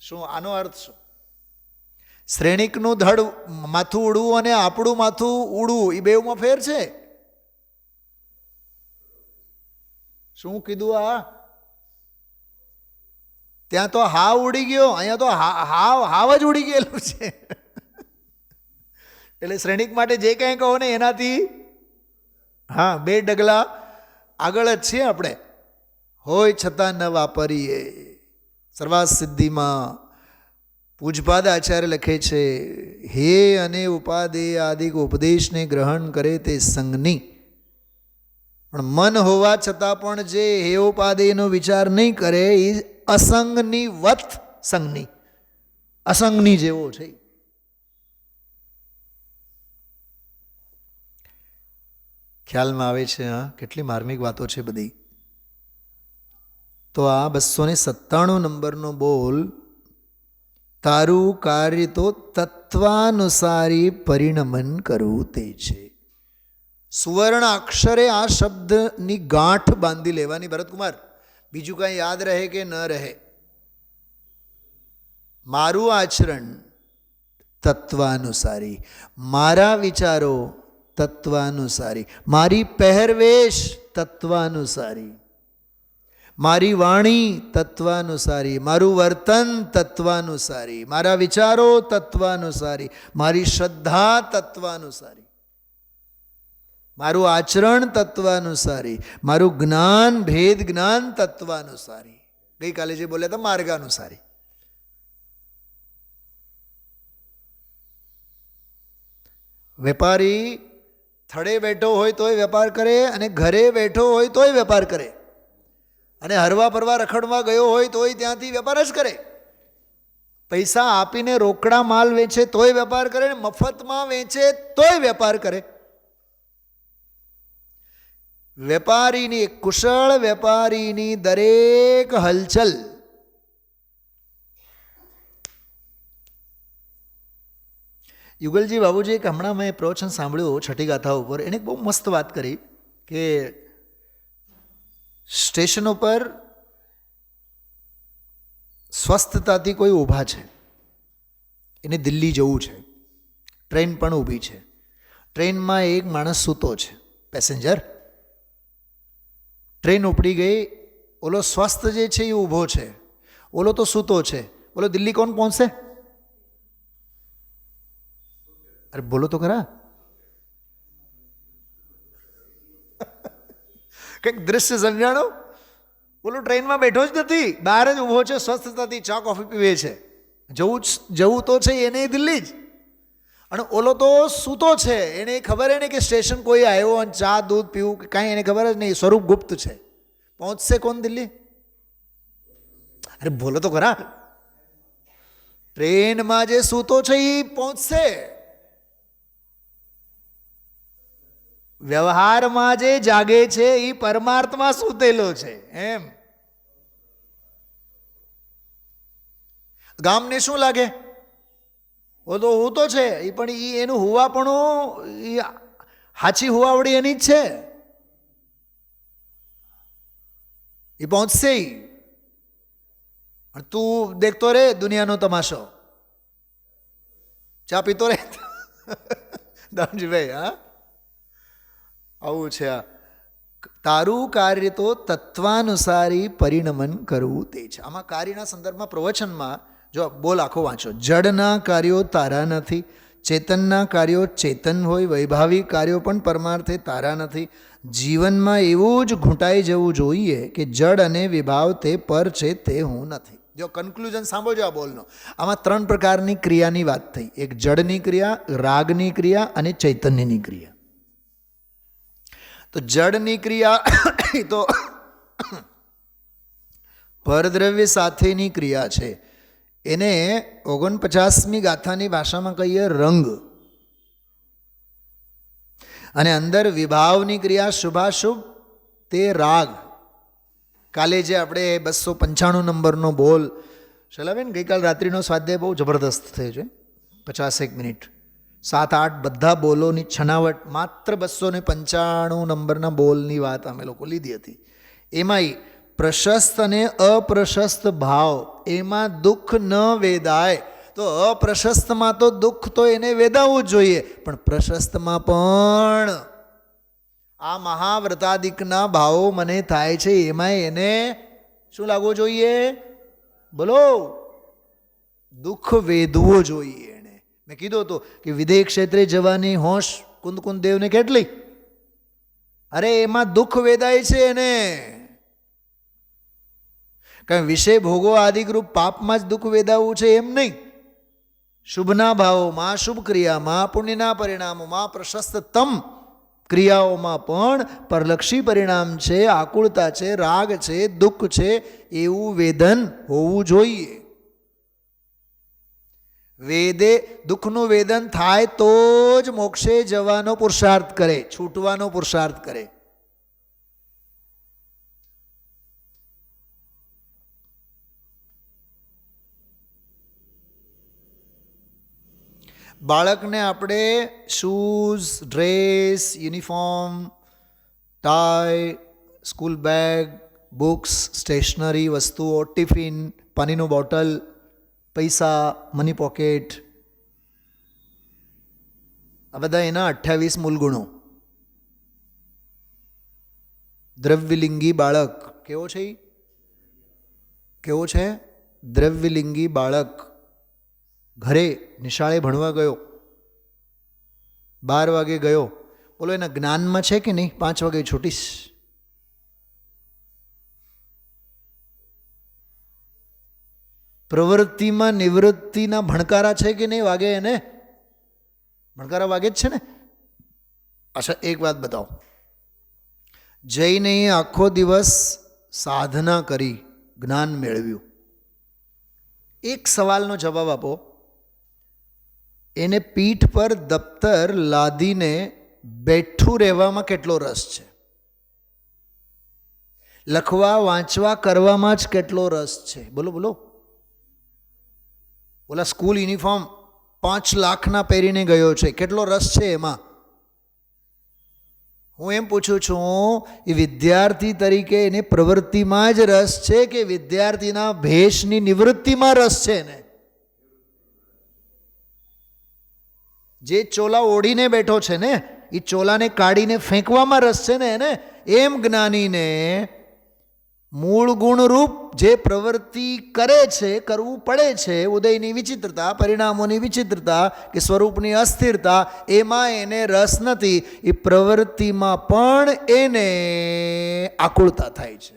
શું આનો અર્થ શું? શ્રેણિકનું ધડ માથું ઉડવું અને આપણું માથું ઉડવું એ બેઉમાં ફેર છે. શું કીધું આ? ત્યાં તો હાવ ઉડી ગયો, અહીંયા તો હાવ જ ઉડી ગયેલું છે. એટલે શ્રેણિક માટે જે કંઈ કહો ને એનાથી 2 ડગલા આગળ જ છીએ આપણે. હોય છતાં ન વાપરીએ. સર્વાસ સિદ્ધિમાં પૂજપાદ આચાર્ય લખે છે, હે અને ઉપાદે આદિક ઉપદેશને ગ્રહણ કરે તે સંગની, પણ મન હોવા છતાં પણ જે હે ઉપાદેયનો વિચાર નહીં કરે એ અસંગની વત સંગની, અસંગની જેવો છે. ખ્યાલમાં આવે છે? હા, કેટલી માર્મિક વાતો છે બધી. તો આ 297 નંબરનો બોલ તારું કાર્ય તો તત્વાનુસારી પરિણમન કરવું તે છે. સુવર્ણ અક્ષરે આ શબ્દની ગાંઠ બાંધી લેવાની ભરતકુમાર, બીજું કાંઈ યાદ રહે કે ન રહે. મારું આચરણ તત્વાનુસારી, મારા વિચારો તત્વાનુસારી, મારી પહેરવેશ તત્વાનુસારી, મારી વાણી તત્વાનુસારી, મારું વર્તન તત્વાનુસારી, મારા વિચારો તત્વાનુસારી, મારી શ્રદ્ધા તત્વાનુસારી, મારું આચરણ તત્વાનુસારી, મારું જ્ઞાન ભેદ જ્ઞાન તત્વાનુસારી. ગઈકાલે જે બોલ્યા હતા માર્ગાનુસારી. વેપારી થડે બેઠો હોય તોય વેપાર કરે, અને ઘરે બેઠો હોય તોય વેપાર કરે, અને હરવા ફરવા રખડવા ગયો હોય તોય ત્યાંથી વેપાર જ કરે. પૈસા આપીને રોકડા માલ વેચે તોય વેપાર કરે, મફતમાં વેચે તોય વેપાર કરે. વેપારીની, કુશળ વેપારીની દરેક હલચલ યુગલજી બાબુજી, એક હમણાં મેં પ્રવચન સાંભળ્યું છઠ્ઠી ગાથા ઉપર, એણે બહુ મસ્ત વાત કરી કે સ્ટેશન ઉપર સ્વસ્થતાથી કોઈ ઊભા છે, એને દિલ્હી જવું છે, ટ્રેન પણ ઊભી છે, ટ્રેનમાં એક માણસ સૂતો છે, પેસેન્જર. ટ્રેન ઉપડી ગઈ, ઓલો સ્વસ્થ જે છે એ ઊભો છે, ઓલો તો સૂતો છે. બોલો દિલ્હી કોણ પહોંચશે? અરે બોલો તો ખરા. કંઈક દૃશ્ય સમજાણો. બોલો ટ્રેનમાં બેઠો જ નથી, બહાર જ ઊભો છે, સ્વસ્થતાથી ચા કોફી પીવે છે. જવું તો છે એને દિલ્હી જ, અને ઓલો તો સૂતો છે, એને ખબર નહીં કે સ્ટેશન કોઈ આવ્યો અને ચા દૂધ પીવું કે કાંઈ એને ખબર જ નહીં, સ્વરૂપ ગુપ્ત છે. પહોંચશે કોણ દિલ્હી? અરે બોલો તો ખરા. ટ્રેનમાં જે સૂતો છે એ પહોંચશે. વ્યવહારમાં જે જાગે છે એ પરમાર્થમાં સૂતેલો છે. એમ ગામને શું લાગે? ઓ તો હું તો છે, એ પણ એ એનું હુવાપણું, એ હાચી હુવાવડી એની જ છે, એ પહોંચશે. તું દેખતો રે દુનિયાનો તમાશો, ચા પીતો રે. દામજીભાઈ, હા આવું છે. આ તારું કાર્ય તો તત્વાનુસારી પરિણમન કરવું તે છે. આમાં કાર્યના સંદર્ભમાં પ્રવચનમાં જો બોલ આખો વાંચો. જડના કાર્યો તારા નથી, ચેતનના કાર્યો ચેતન હોય, વૈભાવિક કાર્યો પણ પરમાર્થે તારા નથી. જીવનમાં એવું જ ઘૂંટાઈ જવું જોઈએ કે જડ અને વિભાવ તે પર છે, તે હું નથી. જો કન્ક્લુઝન સાંભળજો આ બોલનો. આમાં 3 પ્રકારની ક્રિયાની વાત થઈ. એક જડની ક્રિયા, રાગની ક્રિયા અને ચૈતન્યની ક્રિયા. તો જડની ક્રિયા એ તો પરદ્રવ્ય સાથેની ક્રિયા છે. એને 49મી ગાથાની ભાષામાં કહીએ રંગ. અને અંદર વિભાવની ક્રિયા શુભાશુભ તે રાગ. કાલે જે આપણે 295 નંબરનો બોલ શલાબેન, ગઈકાલ રાત્રિનો સ્વાધ્યાય બહુ જબરદસ્ત થયો છે. 50 મિનિટ 7-8 બધા બોલોની છનાવટ, માત્ર 295 નંબરના બોલની વાત અમે લોકો લીધી હતી. એમાંય પ્રશસ્ત અને અપ્રશસ્ત ભાવ, એમાં દુઃખ ન વેદાય. તો અપ્રશસ્તમાં તો દુઃખ તો એને વેદાવવું જ જોઈએ, પણ પ્રશસ્તમાં પણ આ મહાવ્રતાદિકના ભાવો મને થાય છે, એમાં એને શું લાગવું જોઈએ? બોલો, દુઃખ વેદવું જોઈએ. મેં કીધું હતું કે વિદેહ ક્ષેત્રે જવાની હોશ કુંદ દેવને કેટલી? અરે એમાં દુઃખ વેદાય છે એને. કારણ વિષય ભોગો આદિગ્રુપ પાપમાં જ દુઃખ વેદાવું છે એમ નહીં. શુભના ભાવોમાં, શુભ ક્રિયામાં, પુણ્યના પરિણામોમાં, પ્રશસ્તતમ ક્રિયાઓમાં પણ પરલક્ષી પરિણામ છે, આકુળતા છે, રાગ છે, દુઃખ છે, એવું વેદન હોવું જોઈએ. વેદે દુઃખનું વેદન થાય તો જ મોક્ષે જવાનો પુરુષાર્થ કરે, છૂટવાનો પુરુષાર્થ કરે. બાળકને આપણે shoes, dress, uniform, tie, school bag, books, stationery વસ્તુઓ, ટિફિન, પાણીનું બોટલ, પૈસા, મની પોકેટ, આ બધા એના 28 મૂળ ગુણો. દ્રવ્યલિંગી બાળક કેવો છે? કેવો છે? દ્રવ્યલિંગી બાળક. ઘરે નિશાળે ભણવા ગયો, 12 વાગે ગયો, બોલો એના જ્ઞાનમાં છે કે નહીં? 5 વાગે છૂટીશ. પ્રવૃત્તિમાં નિવૃત્તિના ભણકારા છે કે નહીં? વાગે એને ભણકારા વાગે જ છે ને. અચ્છા, એક વાત બતાવો. જઈને આખો દિવસ સાધના કરી, જ્ઞાન મેળવ્યું. એક સવાલનો જવાબ આપો. એને પીઠ પર દફતર લાદીને બેઠું રહેવામાં કેટલો રસ છે? લખવા વાંચવા કરવામાં જ કેટલો રસ છે? બોલો બોલો. બોલા સ્કૂલ યુનિફોર્મ 5 લાખના પહેરીને ગયો છે, કેટલો રસ છે એમાં? હું એમ પૂછું છું, એ વિદ્યાર્થી તરીકે એને પ્રવૃત્તિમાં જ રસ છે કે વિદ્યાર્થીના ભેષની નિવૃત્તિમાં રસ છે ને? જે ચોલા ઓઢીને બેઠો છે ને, એ ચોલાને કાઢીને ફેંકવામાં રસ છે ને એને? એમ જ્ઞાનીને મૂળ ગુણરૂપ જે પ્રવૃત્તિ કરે છે, કરવું પડે છે, ઉદયની વિચિત્રતા, પરિણામોની વિચિત્રતા કે સ્વરૂપની અસ્થિરતા, એમાં એને રસ નથી. એ પ્રવૃત્તિમાં પણ એને આકુળતા થાય છે.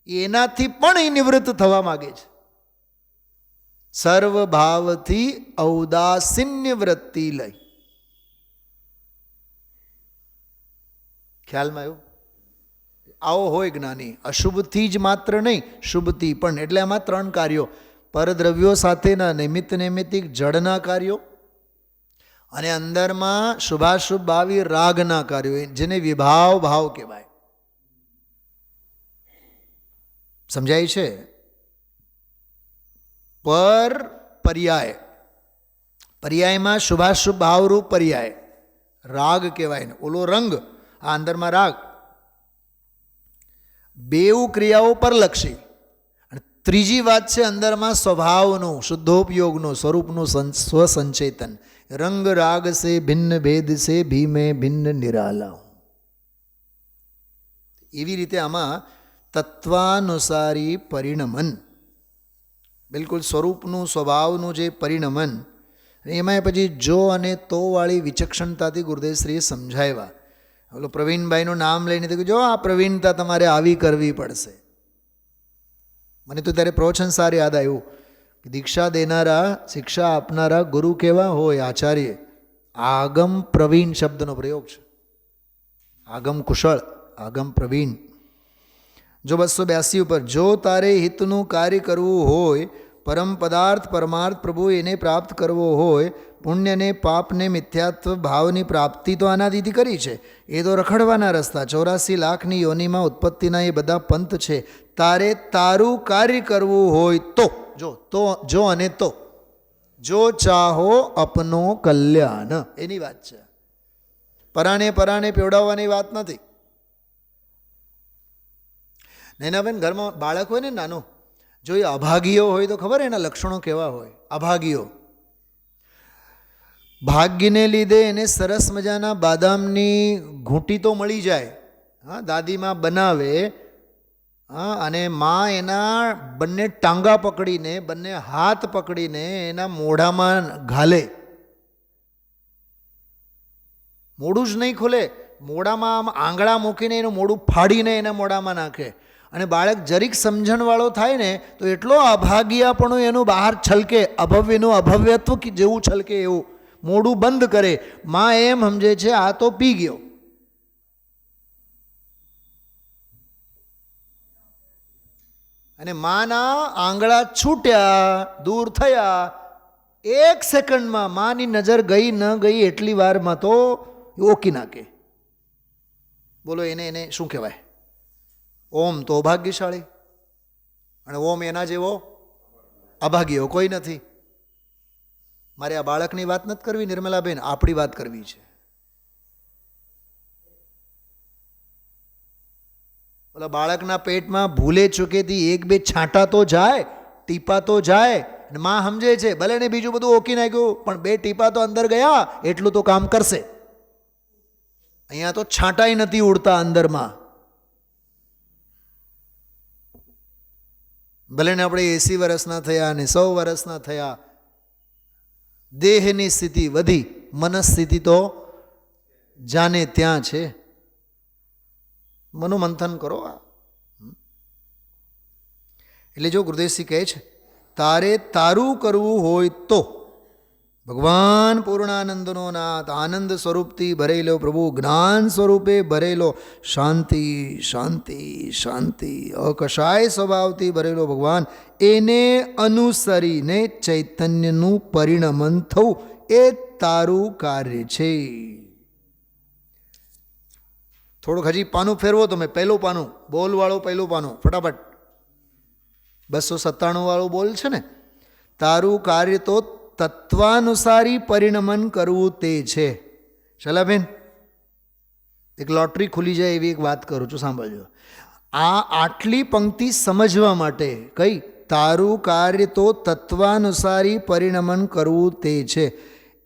એનાથી પણ એ નિવૃત્ત થવા માગે છે. સર્વભાવથી ઔદાસીન્ય વૃત્તિ લઈ. ખ્યાલમાં આવ્યું? આવો હોય જ્ઞાની. અશુભથી જ માત્ર નહીં, શુભથી પણ. એટલે આમાં 3 કાર્યો: પરદ્રવ્યો સાથેના નિમિત્ત નૈમિત્તિક જડના કાર્યો, અને અંદરમાં શુભાશુભ ભાવી રાગના કાર્યો, જેને વિભાવ ભાવ કહેવાય. સમજાય છે? પર પર્યાય, પર્યાયમાં શુભાશુભ ભાવરૂપ પર્યાય રાગ કહેવાય ને. ઓલો રંગ, આ અંદરમાં રાગ. બેઉ ક્રિયાઓ પરલક્ષી. અને ત્રીજી વાત છે અંદરમાં સ્વભાવનું, શુદ્ધોપયોગનું, સ્વરૂપનું સ્વસંચેતન. રંગ રાગ સે ભિન્ન ભેદ સે ભીમે ભિન્ન નિરાલા. એવી રીતે આમાં તત્વાનુસારી પરિણમન, બિલકુલ સ્વરૂપનું, સ્વભાવનું જે પરિણમન, એમાં પછી જો અને તો વાળી વિચક્ષણતાથી ગુરુદેવશ્રીએ સમજાવ્યા. ઓલો પ્રવીણભાઈનું નામ લઈને તો જો આ પ્રવીણતા તમારે આવી કરવી પડશે. મને તો ત્યારે પ્રવચન સાર યાદ આવ્યું કે દીક્ષા દેનારા, શિક્ષા આપનારા ગુરુ કેવા હોય? આચાર્ય. આગમ પ્રવીણ શબ્દનો પ્રયોગ છે. આગમ કુશળ, આગમ પ્રવીણ. જો 282 ઉપર, જો તારે હિતનું કાર્ય કરવું હોય, પરમ પદાર્થ પરમાર્થ પ્રભુ એને પ્રાપ્ત કરવો હોય, પુણ્યને પાપને મિથ્યાત્વ ભાવની પ્રાપ્તિ તો અનાદિથી કરી છે. એ તો રખડવાના રસ્તા, 84 લાખની યોનિમાં ઉત્પત્તિના એ બધા પંથ છે. તારે તારું કાર્ય કરવું હોય તો જો અને તો જો ચાહો અપનો કલ્યાણ, એની વાત છે. પરાણે પીવડાવવાની વાત નથી. નૈનાબેન, ઘરમાં બાળક હોય ને નાનું, જો એ અભાગીઓ હોય તો ખબર એના લક્ષણો કેવા હોય? અભાગીઓ. ભાગ્યને લીધે એને સરસ મજાના બાદામની ઘૂંટી તો મળી જાય, હા, દાદીમાં બનાવે, હા, અને માં એના બંને ટાંગા પકડીને, બંને હાથ પકડીને એના મોઢામાં ઘાલે. મોઢું જ નહીં ખુલે, મોઢામાં આમ આંગળા મૂકીને એનું મોઢું ફાડીને એના મોઢામાં નાખે. અને બાળક જરીક સમજણવાળો થાય ને તો એટલો અભાગ્યાપણું એનું બહાર છલકે, અભવ્યનું અભવ્યત્વ જેવું છલકે એવું. મોઢું બંધ કરે. માં એમ સમજે છે આ તો પી ગયો. અને માના આંગળા છૂટ્યા, દૂર થયા, 1 સેકન્ડમાં માની નજર ગઈ ન ગઈ એટલી વારમાં તો ઓકી નાખે. બોલો એને શું કહેવાય? ઓમ તો ભાગ્યશાળી, અને ઓમ એના જેવો અભાગ્યો કોઈ નથી. મારે આ બાળકની વાત નથી કરવી નિર્મલાબેન, આપણી વાત કરવી છે. ઓલા બાળકના પેટમાં ભૂલે ચૂકેથી એક બે છાંટા તો જાય, ટીપા તો જાય, અને માં સમજે છે ભલે ને બીજું બધું ઓકી નાખ્યું પણ બે ટીપા તો અંદર ગયા એટલું તો કામ કરશે. અહીંયા તો છાંટાઈ નથી ઉડતા અંદરમાં. ભલે ને આપણે 80 વર્ષના થયા અને 100 વર્ષના થયા, દેહની સ્થિતિ વધી, મનસ્થિતિ તો જાને ત્યાં છે. મનોમંથન કરો. એટલે જો ગુરુદેવસિંહ કહે છે તારે તારું કરવું હોય તો ભગવાન પૂર્ણાનંદનો નાથ આનંદ સ્વરૂપથી ભરેલો પ્રભુ જ્ઞાન સ્વરૂપે ભરેલો શાંતિ શાંતિ શાંતિ અકશાય સ્વભાવથી ભરેલો ભગવાન એને અનુસરીને ચૈતન્યનું પરિણમન થવું એ તારું કાર્ય છે. થોડુંક હજી પાનું ફેરવો તમે. પહેલું પાનું બોલવાળું, પહેલું પાનું ફટાફટ 297 વાળું બોલ છે ને. તારું કાર્ય તો તત્વાનુસારી પરિણમન કરવું તે છે. શલાબેન, એક લોટરી ખુલી જાય એવી એક વાત કરું છું, સાંભળજો. આટલી પંક્તિ સમજવા માટે કઈ તારું કાર્ય તો તત્વાનુસારી પરિણમન કરવું તે છે,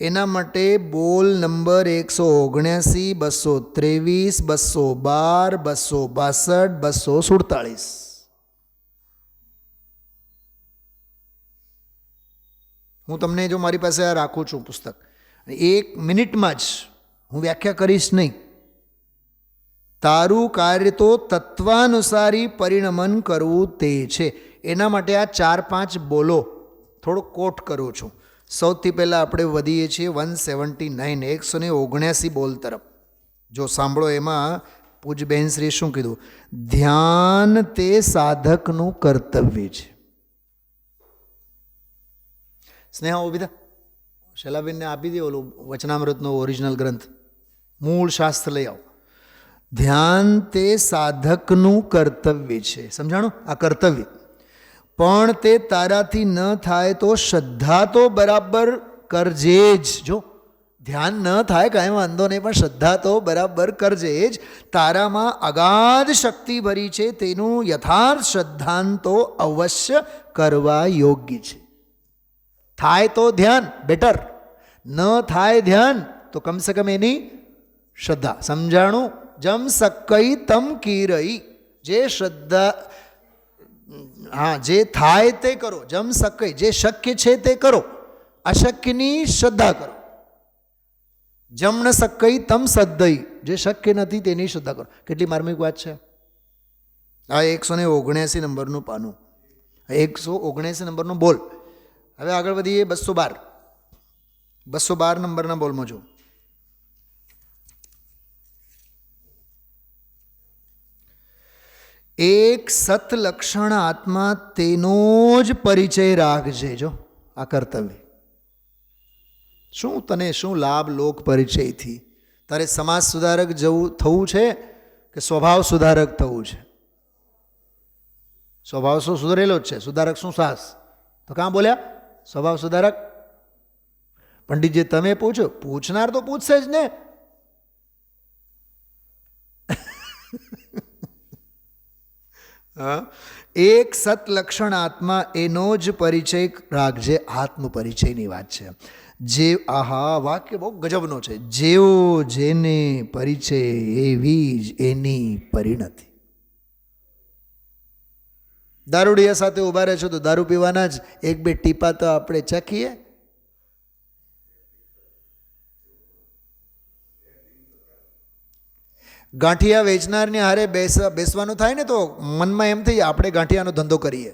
એના માટે બોલ નંબર 179, 223, 212, 262, 247. હું તમને જો મારી પાસે આ રાખું છું પુસ્તક, 1 મિનિટમાં જ હું વ્યાખ્યા કરીશ નહીં. તારું કાર્ય તો તત્વાનુસારી પરિણમન કરવું તે છે. એના માટે આ 4-5 બોલો થોડો કોટ કરું છું. સૌથી પહેલાં આપણે વધીએ છીએ 179, 179 બોલ તરફ. જો સાંભળો, એમાં પૂજ બહેનશ્રીએ શું કીધું? ધ્યાન તે સાધકનું કર્તવ્ય છે. સ્નેહા ઉભી થા, શૈલાબેનને આપી દે ઓલું વચનામૃતનો ઓરિજિનલ ગ્રંથ, મૂળ શાસ્ત્ર લઈ આવો. ધ્યાન તે સાધકનું કર્તવ્ય છે. સમજાણું? આ કર્તવ્ય પણ તે તારાથી ન થાય તો શ્રદ્ધા તો બરાબર કરજે જ. જો ધ્યાન ન થાય કાંઈ વાંધો નહીં, પણ શ્રદ્ધા તો બરાબર કરજે જ. તારામાં અગાધ શક્તિ ભરી છે, તેનું યથાર્થ શ્રદ્ધાન તો અવશ્ય કરવા યોગ્ય છે. થાય તો ધ્યાન બેટર, ન થાય ધ્યાન તો કમસે કમ એની શ્રદ્ધા. સમજાણું? જમ સકઈ તમ કીરઈ. જે શ્રદ્ધા, હા, જે થાય તે કરો. જમ સકઈ, જે શક્ય છે તે કરો, અશક્યની શ્રદ્ધા કરો. જમ ન સકઈ તમ સદ્દઈ, જે શક્ય નથી તેની શ્રદ્ધા કરો. કેટલી માર્મિક વાત છે આ. 179 નંબરનું પાનું, 179 નંબરનો બોલ. હવે આગળ વધીએ 212 નંબરના બોલમાં જો. એક સતલક્ષણ આત્મા તેનો જ પરિચય રાખજે. જો આ કર્તવ્ય. શું તને શું લાભ લોક પરિચયથી? તારે સમાજ સુધારક થવું છે કે સ્વભાવ સુધારક થવું છે? સ્વભાવ શું સુધરેલો જ છે, સુધારક શું સાસ? તો કાં બોલ્યા સ્વભાવ સુધારક? પંડિતજી તમે પૂછો, પૂછનાર તો પૂછશે જ ને. એક સતલક્ષણ આત્મા એનો જ પરિચય રાખજે. આત્મ પરિચયની વાત છે. જે આહા વાક્ય બહુ ગજબનો છે. જેવો જેને પરિચય એવી જ એની પરિણતિ. દારૂડિયા સાથે ઊભા રહે છો તો દારૂ પીવાના જ 1-2 ટીપા તો આપણે ચાખીએ. ગાંઠિયા વેચનારની હારે બેસવાનું થાય ને તો મનમાં એમ થઈ આપણે ગાંઠિયાનો ધંધો કરીએ.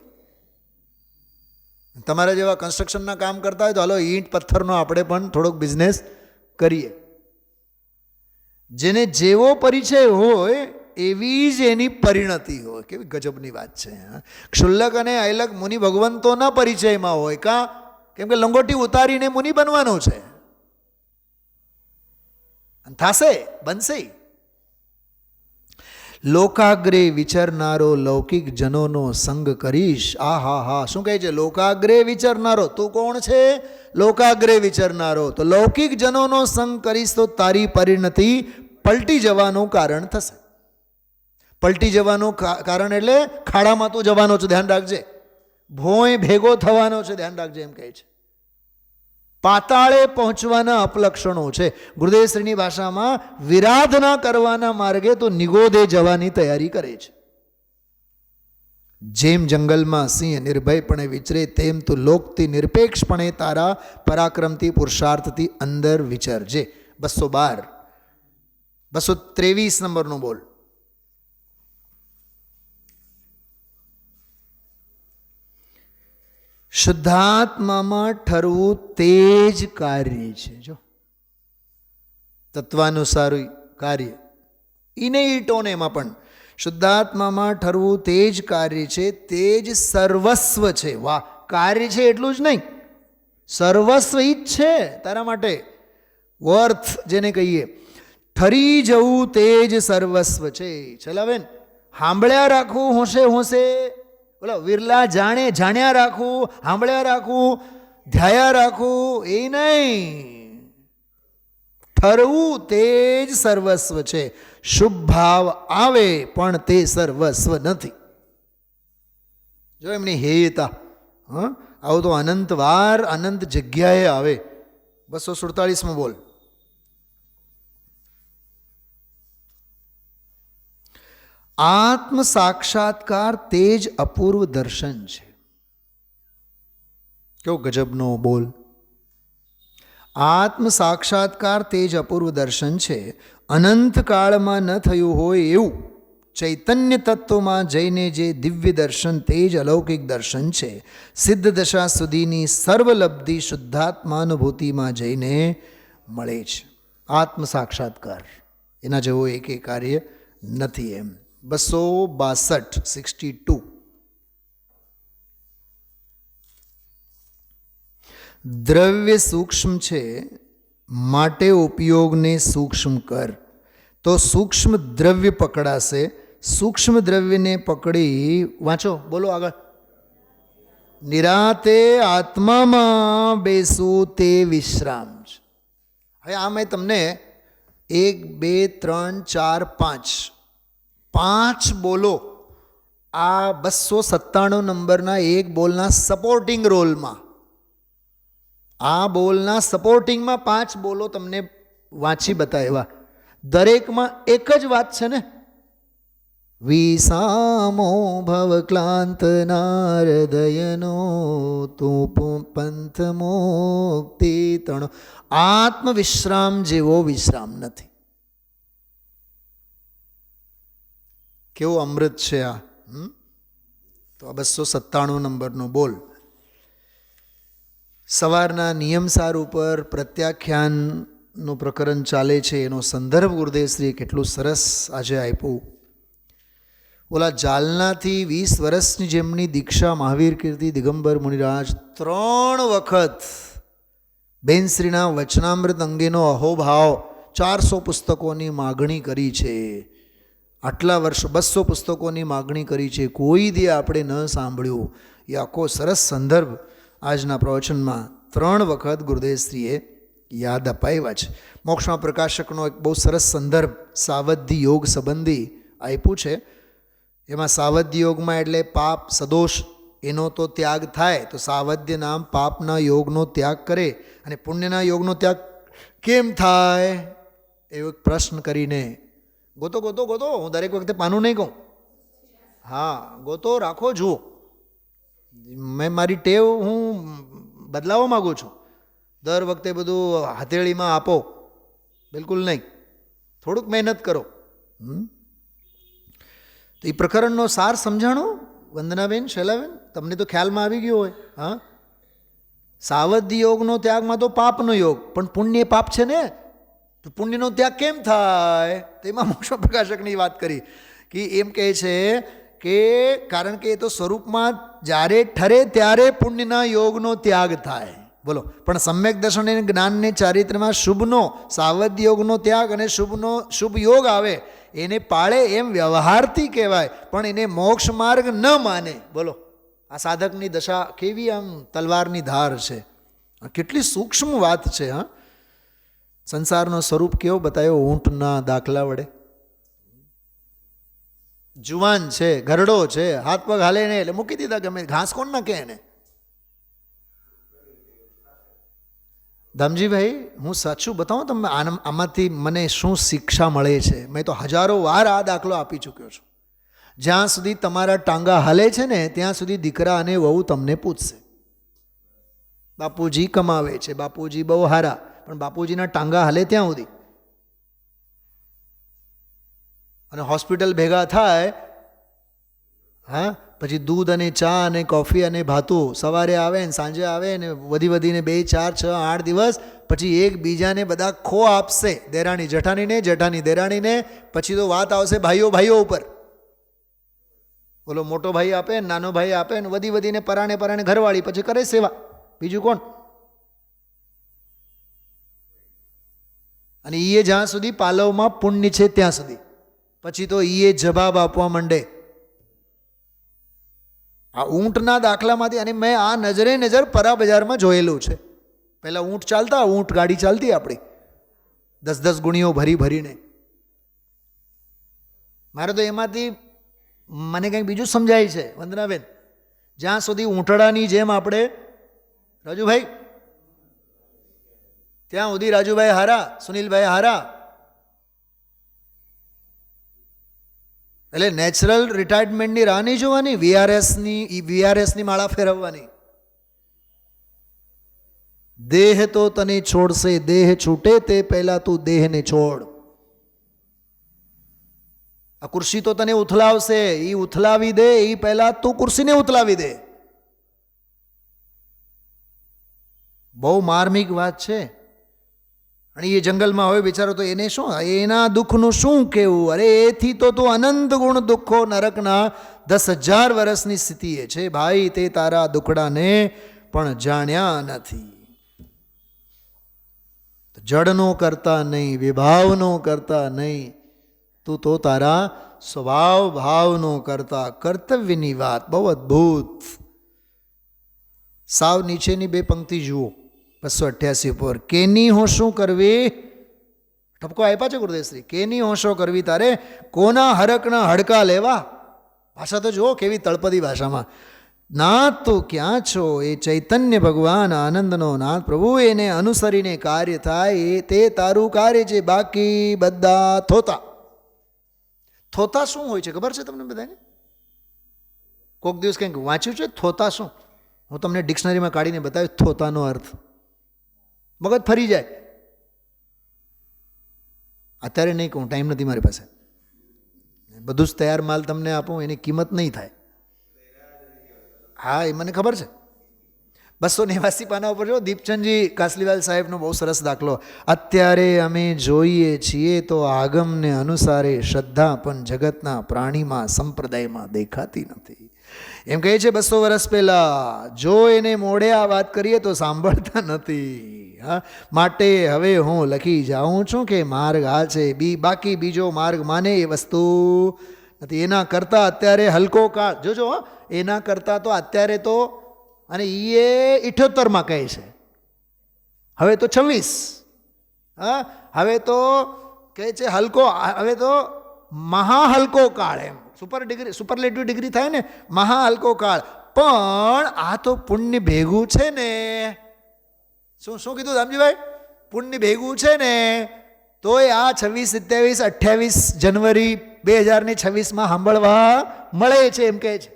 તમારા જેવા કન્સ્ટ્રક્શનના કામ કરતા હોય તો હાલો ઈંટ પથ્થરનો આપણે પણ થોડોક બિઝનેસ કરીએ. જેને જેવો પરિચય હોય એવી જ એની પરિણતિ હોય. કેવી ગજબની વાત છે. ક્ષુલ્લક અને અયલક મુનિ ભગવંતોના પરિચયમાં હોય. કાં? કેમ કે લંગોટી ઉતારીને મુનિ બનવાનો છે. થશે, બનશે. લોકાગ્રે વિચરનારો લૌકિક જનોનો સંગ કરીશ. આ હા હા, શું કહે છે? લોકાગ્રે વિચરનારો. તું કોણ છે? લોકાગ્રે વિચરનારો. તો લૌકિક જનોનો સંગ કરીશ તો તારી પરિણતિ પલટી જવાનું કારણ થશે. પલટી જવાનું કારણ એટલે ખાડામાં તું જવાનો છે, ધ્યાન રાખજે. ભોંય ભેગો થવાનો છે, ધ્યાન રાખજે, એમ કહે છે. પાતાળે પહોંચવાના અપલક્ષણો છે. ગુરુદેવશ્રીની ભાષામાં વિરાધના કરવાના માર્ગે તો નિગોદે જવાની તૈયારી કરે છે. જેમ જંગલમાં સિંહ નિર્ભયપણે વિચરે તેમ તું લોકથી નિરપેક્ષપણે તારા પરાક્રમથી પુરુષાર્થથી અંદર વિચરજે. 212 223 નંબરનો બોલ. શુદ્ધાત્મામાં ઠરવું તે જ કાર્ય છે. જો તત્વાનુસાર કાર્ય ઇને ઈટોને એમાં પણ શુદ્ધાત્મામાં ઠરવું તે જ કાર્ય છે, તે જ સર્વસ્વ છે. વાહ! કાર્ય છે એટલું જ નહીં, સર્વસ્વ ઈ જ છે તારા માટે. વર્થ જેને કહીએ, ઠરી જવું તે જ સર્વસ્વ છે. ચલાવેન સાંભળ્યા રાખવું હોંશે હોંશે, બોલો વિરલા જાણે જાણ્યા રાખવું, સાંભળ્યા રાખવું, ધ્યાયા રાખવું, એ નહીં. ઠરવું તે જ સર્વસ્વ છે. શુભ ભાવ આવે પણ તે સર્વસ્વ નથી. જો એમની હેયતા, આવું તો અનંત વાર અનંત જગ્યાએ આવે. 247 બોલ. આત્મ સાક્ષાત્કાર તે જ અપૂર્વ દર્શન છે. કેવો ગજબનો બોલ. આત્મ સાક્ષાત્કાર તે જ અપૂર્વ દર્શન છે. અનંત કાળમાં ન થયું હોય એવું ચૈતન્ય તત્વમાં જઈને જે દિવ્ય દર્શન તે જ અલૌકિક દર્શન છે. સિદ્ધ દશા સુધીની સર્વલબ્ધિ શુદ્ધાત્માનુભૂતિમાં જઈને મળે છે. આત્મ સાક્ષાત્કાર એના જેવો એક કાર્ય નથી. એમ 262 62. દ્રવ્ય સૂક્ષ્મ છે માટે ઉપયોગને સૂક્ષ્મ કર તો સૂક્ષ્મ દ્રવ્ય પકડાશે. સૂક્ષ્મ દ્રવ્યને પકડી વાંચો, બોલો આગળ. નિરાતે આત્મામાં બેસવું તે વિશ્રામ છે. હવે આ મેં તમને 1 2 3 4 5 બોલો આ 297 નંબરના એક બોલના સપોર્ટિંગ રોલમાં, આ બોલના સપોર્ટિંગમાં 5 બોલો તમને વાંચી બતાવ્યા. દરેકમાં એક જ વાત છે ને, વિસામો ભવ ક્લાંત નારદયનો તું પંથ મુક્તિ તણો. આત્મવિશ્રામ જેવો વિશ્રામ નથી. કેવો અમૃત છે આ. તો આ 297 નંબરનો બોલ. સવારના નિયમસાર ઉપર પ્રત્યાખ્યાનનું પ્રકરણ ચાલે છે, એનો સંદર્ભ ગુરુદેવશ્રીએ કેટલું સરસ આજે આપ્યું. ઓલા જાલનાથી 20 વર્ષની જેમની દીક્ષા મહાવીર કીર્તિ દિગંબર મુનિરાજ 3 વખત બેનશ્રીના વચનામૃત અંગેનો અહોભાવ 400 પુસ્તકોની માગણી કરી છે. આટલા વર્ષો 200 પુસ્તકોની માગણી કરી છે, કોઈ દી આપણે ન સાંભળ્યું. એ આખો સરસ સંદર્ભ આજના પ્રવચનમાં 3 વખત ગુરુદેવશ્રીએ યાદ અપાવ્યા છે. મોક્ષમાં પ્રકાશકનો એક બહુ સરસ સંદર્ભ સાવધી યોગ સંબંધી આપ્યું છે. એમાં સાવધ્ય યોગમાં એટલે પાપ સદોષ એનો તો ત્યાગ થાય, તો સાવધ્ય નામ પાપના યોગનો ત્યાગ કરે. અને પુણ્યના યોગનો ત્યાગ કેમ થાય એવો એક પ્રશ્ન કરીને ગોતો ગોતો ગોતો. હું દરેક વખતે પાનું નહીં કહું, હા ગોતો રાખો. જુઓ, મેં મારી ટેવ હું બદલાવવા માગું છું. દર વખતે બધું હથેળીમાં આપો, બિલકુલ નહીં. થોડુંક મહેનત કરો. તો એ પ્રકરણનો સાર સમજાણો વંદનાબેન, શૈલાબેન, તમને તો ખ્યાલમાં આવી ગયો હોય. હા, સાવધ્ય યોગનો ત્યાગમાં તો પાપનો યોગ, પણ પુણ્ય પાપ છે ને, તો પુણ્યનો ત્યાગ કેમ થાય? તેમાં મોક્ષ પ્રકાશકની વાત કરી કે એમ કહે છે કે કારણ કે એ તો સ્વરૂપમાં જ્યારે ઠરે ત્યારે પુણ્યના યોગનો ત્યાગ થાય. બોલો. પણ સમ્યક દર્શન અને જ્ઞાનને ચારિત્ર્યમાં શુભનો સાવધ યોગનો ત્યાગ અને શુભ યોગ આવે એને પાળે એમ વ્યવહારથી કહેવાય, પણ એને મોક્ષ માર્ગ ન માને. બોલો, આ સાધકની દશા કેવી આમ તલવારની ધાર છે. કેટલી સૂક્ષ્મ વાત છે. હા, સંસારનો સ્વરૂપ કેવો બતાવ્યો ઊંટના દાખલા વડે. જુવાન છે, ઘરડો છે, હાથ પગ હાલે ને એટલે મૂકી દીધા, ગમે ઘાસ કોણ નાખે એને. ધામજીભાઈ, હું સાચું બતાવું તમને આમાંથી મને શું શિક્ષા મળે છે. મેં તો હજારો વાર આ દાખલો આપી ચૂક્યો છું. જ્યાં સુધી તમારા ટાંગા હાલે છે ને ત્યાં સુધી દીકરા અને વહુ તમને પૂછશે, બાપુજી કમાવે છે, બાપુજી બહુ હારા, પણ બાપુજીના ટાંગા હાલે ત્યાં સુધી. અને હોસ્પિટલ ભેગા થાય, હા, પછી દૂધ અને ચા અને કોફી અને ભાતું સવારે આવે ને સાંજે આવે ને વધીને 2, 4, 6, 8 દિવસ પછી એકબીજાને બધા ખો આપશે. દેરાણી જેઠાણીને, જેઠાણી દેરાણીને. પછી તો વાત આવશે ભાઈઓ ઉપર. બોલો, મોટો ભાઈ આપે ને નાનો ભાઈ આપે ને વધીને પરાણે ઘરવાળી પછી કરે સેવા. બીજું કોણ? અને એ જ્યાં સુધી પાલવમાં પુણ્ય છે ત્યાં સુધી, પછી તો એ જવાબ આપવા માંડે. આ ઊંટના દાખલામાંથી, અને મેં આ નજર પરા બજારમાં જોયેલું છે. પહેલાં ઊંટ ચાલતા, ઊંટ ગાડી ચાલતી આપણી 10 ગુણીઓ ભરીને. મારે તો એમાંથી મને કંઈક બીજું સમજાય છે વંદનાબેન. જ્યાં સુધી ઊંટડાની જેમ આપણે, રાજુભાઈ, ત્યાં સુધી રાજુભાઈ હારા, સુનિલભાઈ હારા. એટલે નેચરલ રિટાયરમેન્ટની રાહ નહીં જોવાની, વીઆરએસની માળા ફેરવવાની. દેહ તો તને છોડશે, દેહ છૂટે તે પહેલા તું દેહને છોડ. આ ખુરશી તો તને ઉથલાવશે, એ ઉથલાવી દે એ પહેલા તું ખુરશીને ઉથલાવી દે. બહુ માર્મિક વાત છે. અને એ જંગલમાં હોય બિચારો, તો એને શું, એના દુઃખનું શું કહેવું? અરે એથી તો તું અનંત ગુણ દુઃખો નરકના 10,000 વર્ષની સ્થિતિ એ છે ભાઈ. તે તારા દુખડાને પણ જાણ્યા નથી. જડનો કરતા નહીં, વિભાવનો કરતા નહીં, તું તો તારા સ્વભાવ ભાવનો કરતા. કર્તવ્યની વાત બહુ અદ્ભુત. સાવ નીચેની 2 પંક્તિ જુઓ 288 ઉપર. કેની હોશો કરવી, ઠપકો આપ્યા છે ગુરુદેવશ્રી. કેની હોશો કરવી તારે, કોના હરકના હડકા લેવા. ભાષા તો જુઓ કેવી તળપદી ભાષામાં. નાથ તો ક્યાં છો, એ ચૈતન્ય ભગવાન આનંદનો નાથ પ્રભુ, એને અનુસરીને કાર્ય થાય એ તે તારું કાર્ય છે. બાકી બધા થોતા. થોતા શું હોય છે ખબર છે તમને બધાને? કોઈક દિવસ કંઈક વાંચ્યું છે થોતા શું? હું તમને ડિક્શનરીમાં કાઢીને બતાવ્યું થોતાનો અર્થ. મગજ ફરી જાય. અત્યારે નહીં કહું, ટાઈમ નથી મારી પાસે. બધું જ તૈયાર માલ તમને આપું એની કિંમત નહીં થાય. હા, એ મને ખબર છે. 289 પાના ઉપર જો દીપચંદજી કાસલીવાલ સાહેબનો બહુ સરસ દાખલો. અત્યારે અમે જોઈએ છીએ તો આગમને અનુસારે શ્રદ્ધા પણ જગતના પ્રાણીમાં સંપ્રદાયમાં દેખાતી નથી. એમ કહે છે 200 વર્ષ પહેલાં, જો એને મોડે આ વાત કરીએ તો સાંભળતા નથી. હા, માટે હવે હું લખી જાઉં છું કે માર્ગ આ છે, બાકી બીજો માર્ગ માને એ વસ્તુ નથી. એના કરતાં અત્યારે હલકો કાળ જોજો. એના કરતાં તો અત્યારે તો, અને એ 78માં કહે છે, હવે તો 26. હા, હવે તો કહે છે હલકો, હવે તો મહાહલકો કાળ. એમ સુપરલેટિવ ડિગ્રી થાય ને, મહાહલકો કાળ. પણ આ તો પુણ્ય ભેગું છે ને. શું કીધું ધામજીભાઈ? પુણ્ય ભેગું છે ને, તોય આ 26, 27, 28 જનવરી 2026માં સાંભળવા મળે છે એમ કહે છે.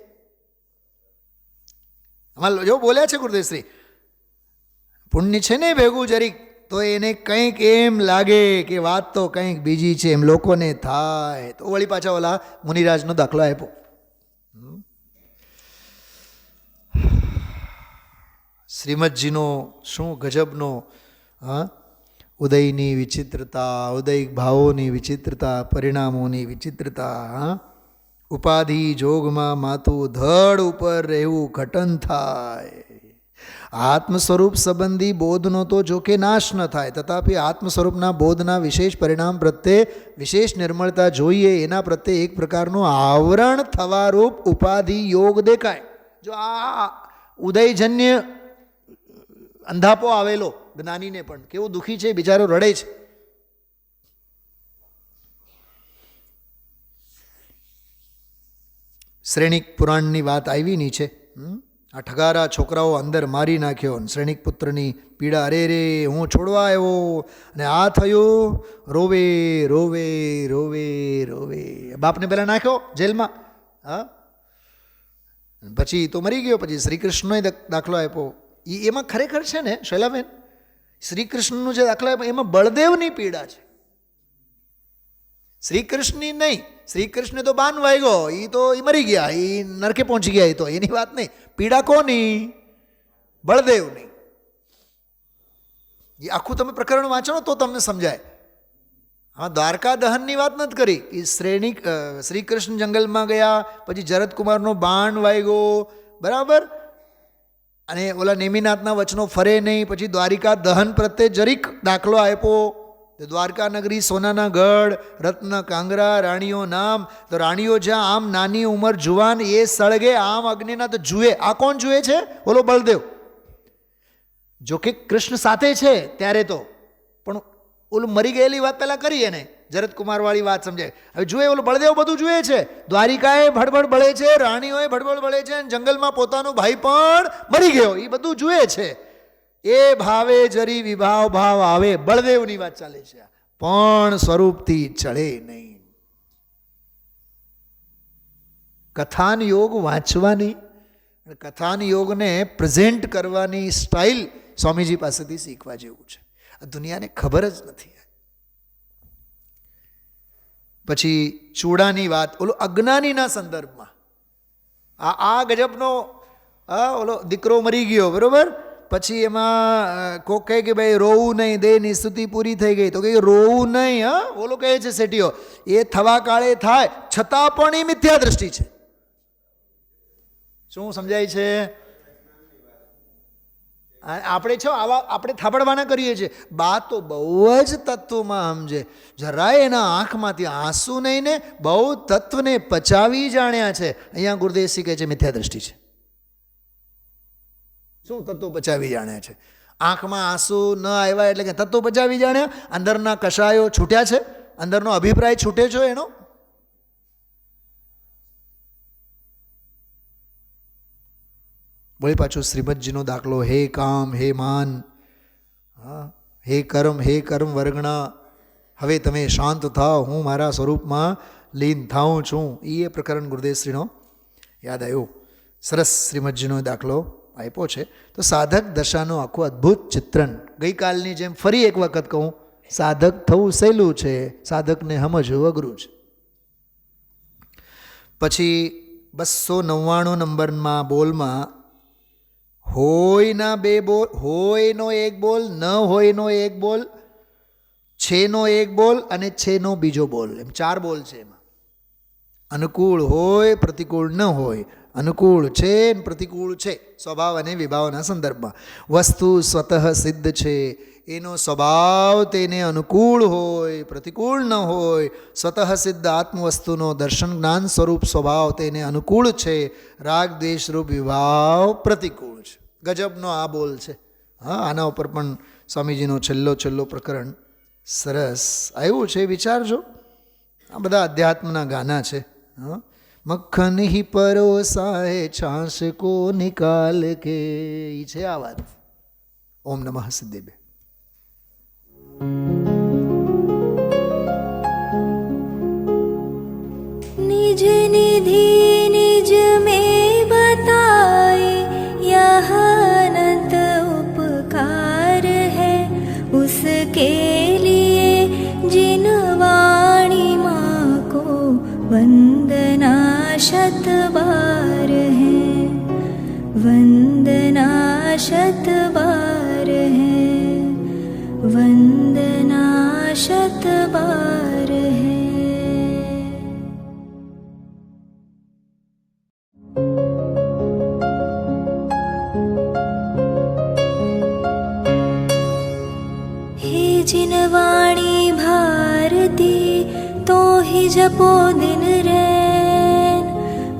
અમારે જો બોલ્યા છે ગુરુદેવશ્રી, પુણ્ય છે ને ભેગું જરીક, તો એને કંઈક એમ લાગે કે વાત તો કંઈક બીજી છે એમ લોકોને થાય. તો વળી પાછા ઓલા મુનિરાજનો દાખલો આપ્યો. શ્રીમદજીનો શું ગજબનો, હા, ઉદયની વિચિત્રતા, ઉદય ભાવોની વિચિત્રતા, પરિણામોની વિચિત્રતા. હા, ઉપાધિ જોગમાં માતું ધડ ઉપર રહેવું ઘટન થાય. આત્મ સ્વરૂપ સંબંધી બોધનો તો જો કે નાશ ન થાય, તથાપિ આત્મ સ્વરૂપના બોધના વિશેષ પરિણામ પ્રત્યે વિશેષ નિર્મળતા જોઈએ. એના પ્રત્યે એક પ્રકારનું આવરણ થવારૂપ ઉપાધિ યોગ દેખાય. જો આ ઉદયજન્ય અંધાપો આવેલો જ્ઞાનીને પણ કેવો દુઃખી છે, બિચારો રડે છે. શ્રેણિક પુરાણની વાત આવી નીચે. આ ઠગારા છોકરાઓ અંદર મારી નાખ્યો. શ્રેણિક પુત્રની પીડા, અરે રે હું છોડવા આવ્યો અને આ થયું, રોવે રોવે રોવે રોવે. બાપને પહેલાં નાખ્યો જેલમાં, હા, પછી તો મરી ગયો. પછી શ્રી કૃષ્ણનો દાખલો આપ્યો. એમાં ખરેખર છે ને શૈલાબેન, શ્રી કૃષ્ણનો જે દાખલો આપ્યો એમાં બળદેવની પીડા છે, શ્રી કૃષ્ણની નહીં. શ્રી કૃષ્ણ તો બાન વાગ્યો, એ તો એ મરી ગયા, એ નરકે પહોંચી ગયા, એ તો એની વાત નહીં. પીડા કોની? બળદેવની. એ આખું તમે પ્રકરણ વાંચો તો તમને સમજાય. હા, દ્વારકા દહનની વાત નથી કરી. એ શ્રી કૃષ્ણ જંગલમાં ગયા, પછી જરદકુમારનો બાણ વાગ્યો, બરાબર, અને ઓલા નેમિનાથના વચનો ફરે નહીં. પછી દ્વારિકા દહન પ્રત્યે જરીક દાખલો આપ્યો. દ્વારકા નગરી સોનાના ગઢ, રત્ન કાંગરા, રાણીઓ નામ. તો રાણીઓ જ્યાં આમ નાની ઉંમર જુવાન એ સળગે, આમ અગ્નિના તો જુએ. આ કોણ જુએ છે? ઓલો બળદેવ. જો કે કૃષ્ણ સાથે છે ત્યારે તો, પણ ઓલું મરી ગયેલી વાત પહેલાં કરી એને, જરદકુમારવાળી વાત સમજાય. હવે જુએ ઓલો બળદેવ બધું જુએ છે. દ્વારિકાએ ભડભડ બળે છે, રાણીઓએ ભડભડ બળે છે, અને જંગલમાં પોતાનો ભાઈ પણ મરી ગયો, એ બધું જુએ છે. એ ભાવે જરી વિભાવ ભાવ આવે, બળદેવની વાત ચાલે છે, પણ સ્વરૂપથી ચડે નહીં. કથાન યોગ વાંચવાની, કથાન યોગને પ્રેઝન્ટ કરવાની સ્ટાઇલ સ્વામીજી પાસેથી શીખવા જેવું છે. આ દુનિયાને ખબર જ નથી. પછી ચૂડાની વાત, ઓલો અજ્ઞાનીના સંદર્ભમાં આ ગજબનો, ઓલો દીકરો મરી ગયો, બરોબર, પછી એમાં કોક કહે કે ભાઈ રોવું નહીં, દેહની સ્તુતિ પૂરી થઈ ગઈ. તો કહે રોવું નહીં. હા, ઓલો કહે છે શેઠીઓ, એ થવા કાળે થાય, છતાં પણ એ મિથ્યા દ્રષ્ટિ છે. શું સમજાય છે? આપણે છો આવા, આપણે થાપડવાના કરીએ છીએ. બા તો બહુ જ તત્વમાં સમજે, જરાય એના આંખમાંથી આંસુ નહીં ને, બહુ તત્વને પચાવી જાણ્યા છે. અહીંયા ગુરુદેવસિંહ કહે છે મિથ્યા દ્રષ્ટિ છે. શું તત્વો પચાવી જાણ્યા છે? આંખમાં આંસુ ન આવ્યા એટલે કે તત્વો પચાવી જાણ્યા, અંદરના કષાયો છૂટ્યા છે, અંદરનો અભિપ્રાય છૂટે છે એનો. વળી પાછું શ્રીમદજીનો દાખલો, હે કામ, હે માન, હા, હે કર્મ વર્ગણા, હવે તમે શાંત થાઓ, હું મારા સ્વરૂપમાં લીન થાઉં છું. એ પ્રકરણ ગુરુદેવશ્રીનો યાદ આવ્યો. સરસ શ્રીમદજીનો દાખલો આપ્યો છે. તો સાધક દશાનું આખું અદ્ભુત ચિત્રણ. ગઈકાલની જેમ ફરી એક વખત કહું, સાધક થવું સહેલું છે, સાધકને સમજવું અઘરું છે. પછી 299 નંબરમાં બોલમાં હોયના બે બોલ, હોયનો એક બોલ, ન હોયનો એક બોલ, છેનો એક બોલ અને છેનો બીજો બોલ, એમ 4 બોલ છે. એમાં અનુકૂળ હોય, પ્રતિકૂળ ન હોય, અનુકૂળ છે પ્રતિકૂળ છે, સ્વભાવ અને વિભાવના સંદર્ભમાં. વસ્તુ સ્વતઃ સિદ્ધ છે, એનો સ્વભાવ તેને અનુકૂળ હોય, પ્રતિકૂળ ન હોય. સ્વતઃ સિદ્ધ આત્મવસ્તુનો દર્શન જ્ઞાન સ્વરૂપ સ્વભાવ તેને અનુકૂળ છે, રાગ દ્વેષ રૂપ વિભાવ પ્રતિકૂળ છે. ગજબનો આ બોલ છે. હા, આના ઉપર પણ સ્વામીજીનો છેલ્લો પ્રકરણ સરસ આવ્યું છે, વિચારજો. આ બધા અધ્યાત્મના ગાના છે. હા, મક્ખન હી પરોસાય છાશ કો નિકાલ કે, ઈ છે આ વાત. ઓમ નમઃ સિદ્ધેભ્ય. निज निधि निज में बताए, यह अनंत उपकार है उसके लिए जिन वाणी माँ को वंदना शत बार है, वंदना शत बार है, वंदना शत बार है. जिनवाणी भारती तो ही जपो दिन रैन।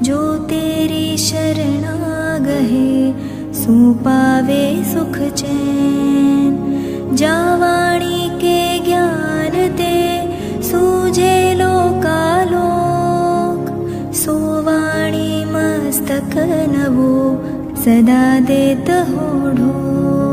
जो तेरी शरणा गहे सो पावे सुख चैन। जावाणी के ज्ञान ते सूझे लोकालोक। सोवाणी मस्तक नवो सदा देत हो ढोक।